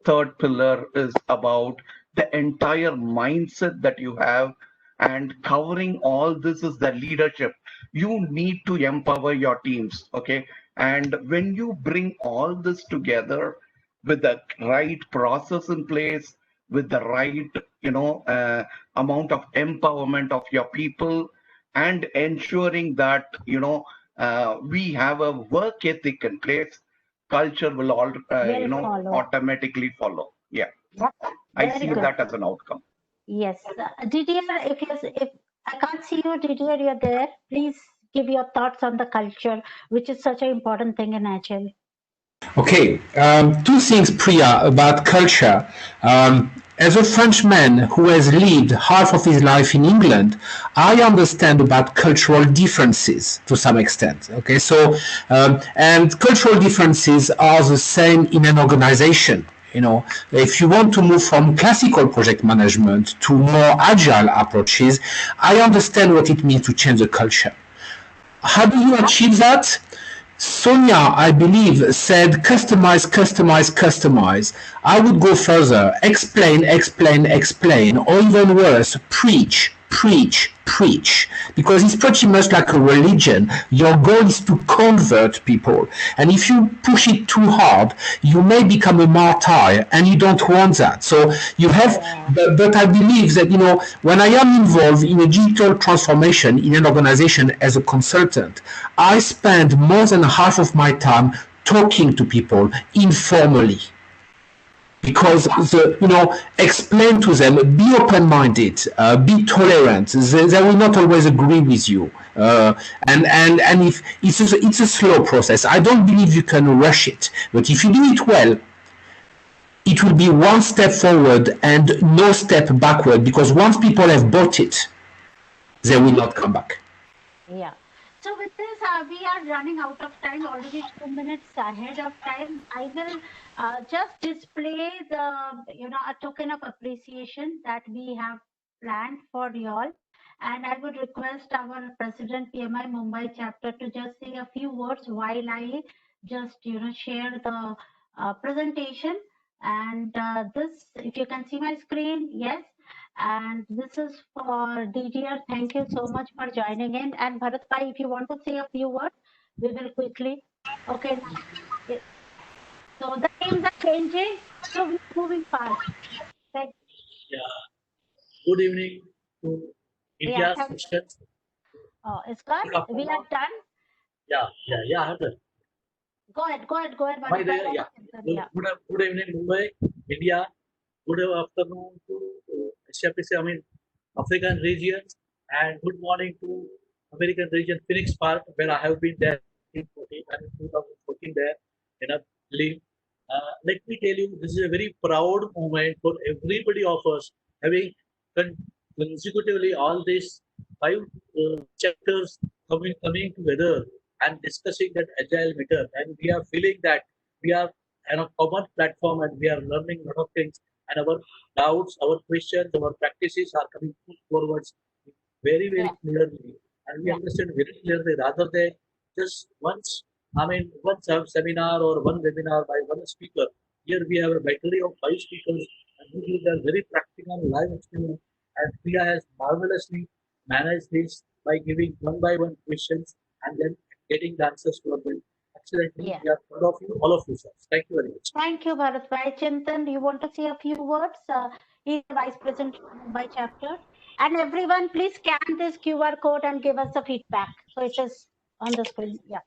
S6: Third pillar is about the entire mindset that you have, and covering all this is the leadership. You need to empower your teams. Okay. And when you bring all this together with the right process in place, with the right, amount of empowerment of your people, and ensuring that, we have a work ethic in place, culture will all, automatically follow. Yeah. I see that as an outcome.
S1: Yes. Didier, if I can't see you, Didier, you're there. Please give your thoughts on the culture, which is such an important thing in Agile.
S10: Okay, 2 things, Priya, about culture. As a Frenchman who has lived half of his life in England, I understand about cultural differences to some extent. Okay, so and cultural differences are the same in an organization. If you want to move from classical project management to more agile approaches, I understand what it means to change the culture. How do you achieve that? Sonia, I believe, said customize, customize, customize. I would go further. Explain, explain, explain, or even worse, preach, preach, preach. Because it's pretty much like a religion. Your goal is to convert people. And if you push it too hard, you may become a martyr, and you don't want that. So you have, but I believe that, when I am involved in a digital transformation in an organization as a consultant, I spend more than half of my time talking to people informally. Because explain to them, be open-minded, be tolerant. They will not always agree with you, and if it's a slow process. I don't believe you can rush it, but if you do it well, it will be 1 step forward and no step backward. Because once people have bought it, they will not come back.
S1: Yeah. So with this, we are running out of time, already 2 minutes ahead of time. I will just display a token of appreciation that we have planned for you all. And I would request our President, PMI Mumbai chapter, to just say a few words while I just, share the presentation. And this, if you can see my screen, yes. And this is for Didier. Thank you so much for joining in. And Bharat Bhai, if you want to say a few words, we will quickly. Okay. So the names are changing, so we're moving fast. Thank you.
S12: Yeah. Good evening to India's session.
S1: Oh, it's good. We are done.
S12: Yeah. I have done.
S1: Go ahead.
S12: Bharat Bhai. Yeah. Good evening, Mumbai, India. Good afternoon to African region, and good morning to American region, Phoenix Park, where I have been there in 2014 there in a leave. Let me tell you, this is a very proud moment for everybody of us, having consecutively all these 5 chapters coming together and discussing that agile method, and we are feeling that we are on a common platform and we are learning a lot of things, and our doubts, our questions, our practices are coming forwards very clearly, and we understand very clearly, rather than just once seminar or one webinar by one speaker. Here we have a battery of 5 speakers, and we are very practical live experience, and Priya has marvelously managed this by giving one by one questions and then getting the answers to them. Excellently. We are proud of you, all of you, sir. Thank you very much.
S1: Thank you, Bharat Bhai. Chintan, you want to say a few words? He's the Vice President by chapter. And everyone, please scan this QR code and give us the feedback. So it is on the screen. Yeah.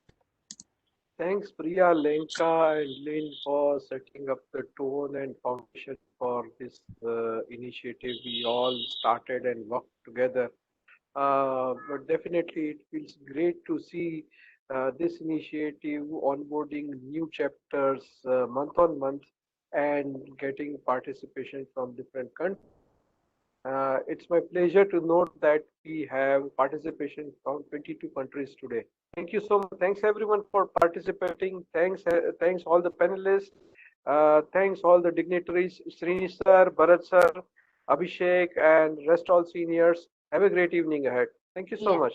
S13: Thanks, Priya, Lenka, and Lynn for setting up the tone and foundation for this initiative. We all started and worked together. But definitely, it feels great to see this initiative onboarding new chapters month on month and getting participation from different countries. It's my pleasure to note that we have participation from 22 countries today. Thank you so much. Thanks everyone for participating. Thanks all the panelists. Thanks all the dignitaries, Srini sir, Bharat sir, Abhishek, and rest all seniors. Have a great evening ahead. Thank you so much.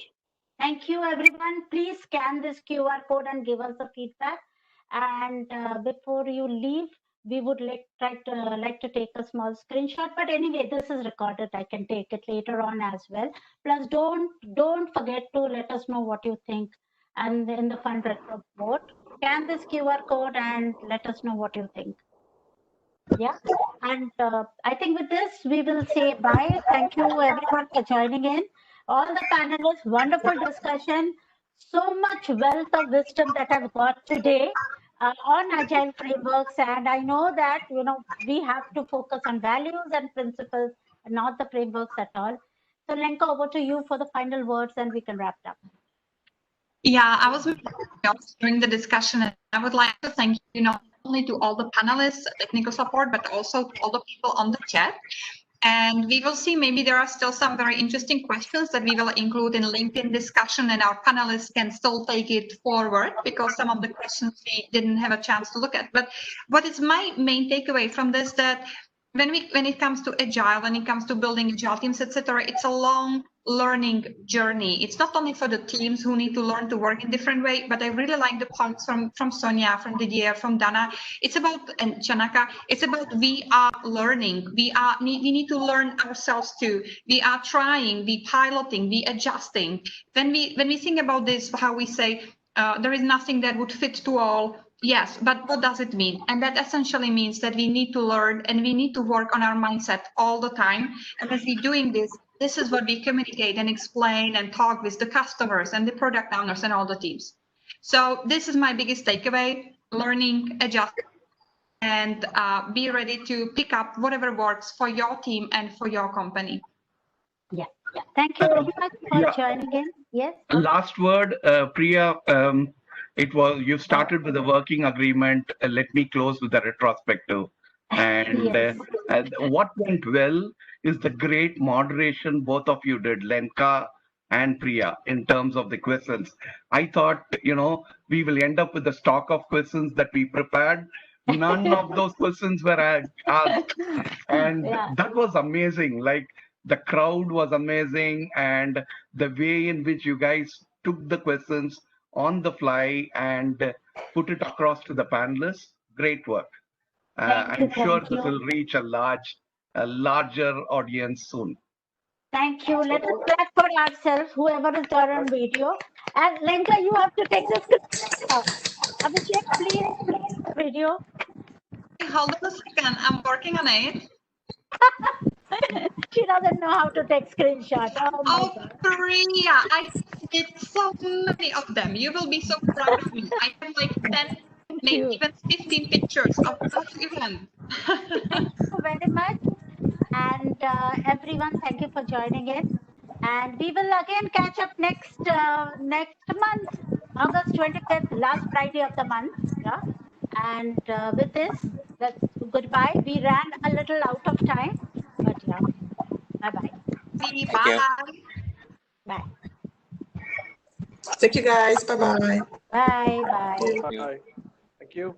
S1: Thank you, everyone. Please scan this QR code and give us the feedback. And before you leave, we would like to take a small screenshot. But anyway, this is recorded. I can take it later on as well. Plus, don't forget to let us know what you think. And in the fund retro board, scan this QR code and let us know what you think. Yeah. And I think with this, we will say bye. Thank you, everyone, for joining in. All the panelists, wonderful discussion. So much wealth of wisdom that I've got today on agile frameworks. And I know that, we have to focus on values and principles, and not the frameworks at all. So Lenka, over to you for the final words and we can wrap it up.
S11: Yeah, I was during the discussion, and I would like to thank not only to all the panelists, technical support, but also to all the people on the chat. And we will see, maybe there are still some very interesting questions that we will include in LinkedIn discussion, and our panelists can still take it forward because some of the questions we didn't have a chance to look at. But what is my main takeaway from this, that when it comes to agile, when it comes to building agile teams, etc., it's a long learning journey. It's not only for the teams who need to learn to work in different way, but I really like the points from Sonia, from Didier, from Dana. It's about, and Chanaka, it's about we are learning. We need to learn ourselves too. We are trying, we piloting, we adjusting. When we think about this, how we say there is nothing that would fit to all. Yes, but what does it mean? And that essentially means that we need to learn and we need to work on our mindset all the time. And as we're doing this, this is what we communicate and explain and talk with the customers and the product owners and all the teams. So this is my biggest takeaway: learning, adjust, and be ready to pick up whatever works for your team and for your company.
S1: Yeah. Thank you very much for joining in. Yes.
S6: Last word, Priya. You started with a working agreement. Let me close with the retrospective. And what went well is the great moderation both of you did, Lenka and Priya, in terms of the questions. I thought, we will end up with a stock of questions that we prepared. None of those questions were asked. And that was amazing. Like, the crowd was amazing, and the way in which you guys took the questions on the fly and put it across to the panelists, great work. I'm sure this will reach a larger audience soon.
S1: Thank you. Let us clap for ourselves, whoever is there on video. And Lenka, you have to take this. Abhishek, please, video.
S11: Hold on a second. I'm working on it.
S1: She doesn't know how to take screenshots.
S11: Oh, Priya, I did so many of them. You will be so proud of me. I have like 10, maybe even 15 pictures of that event.
S1: Thank you very much. And everyone, thank you for joining in. And we will again catch up next month, August 25th, last Friday of the month. Yeah. And with this, goodbye. We ran a little out of time, but yeah. Bye-bye.
S11: Bye.
S1: Bye.
S9: Thank you, guys. Bye-bye.
S1: Bye. Bye.
S13: Bye. Thank you.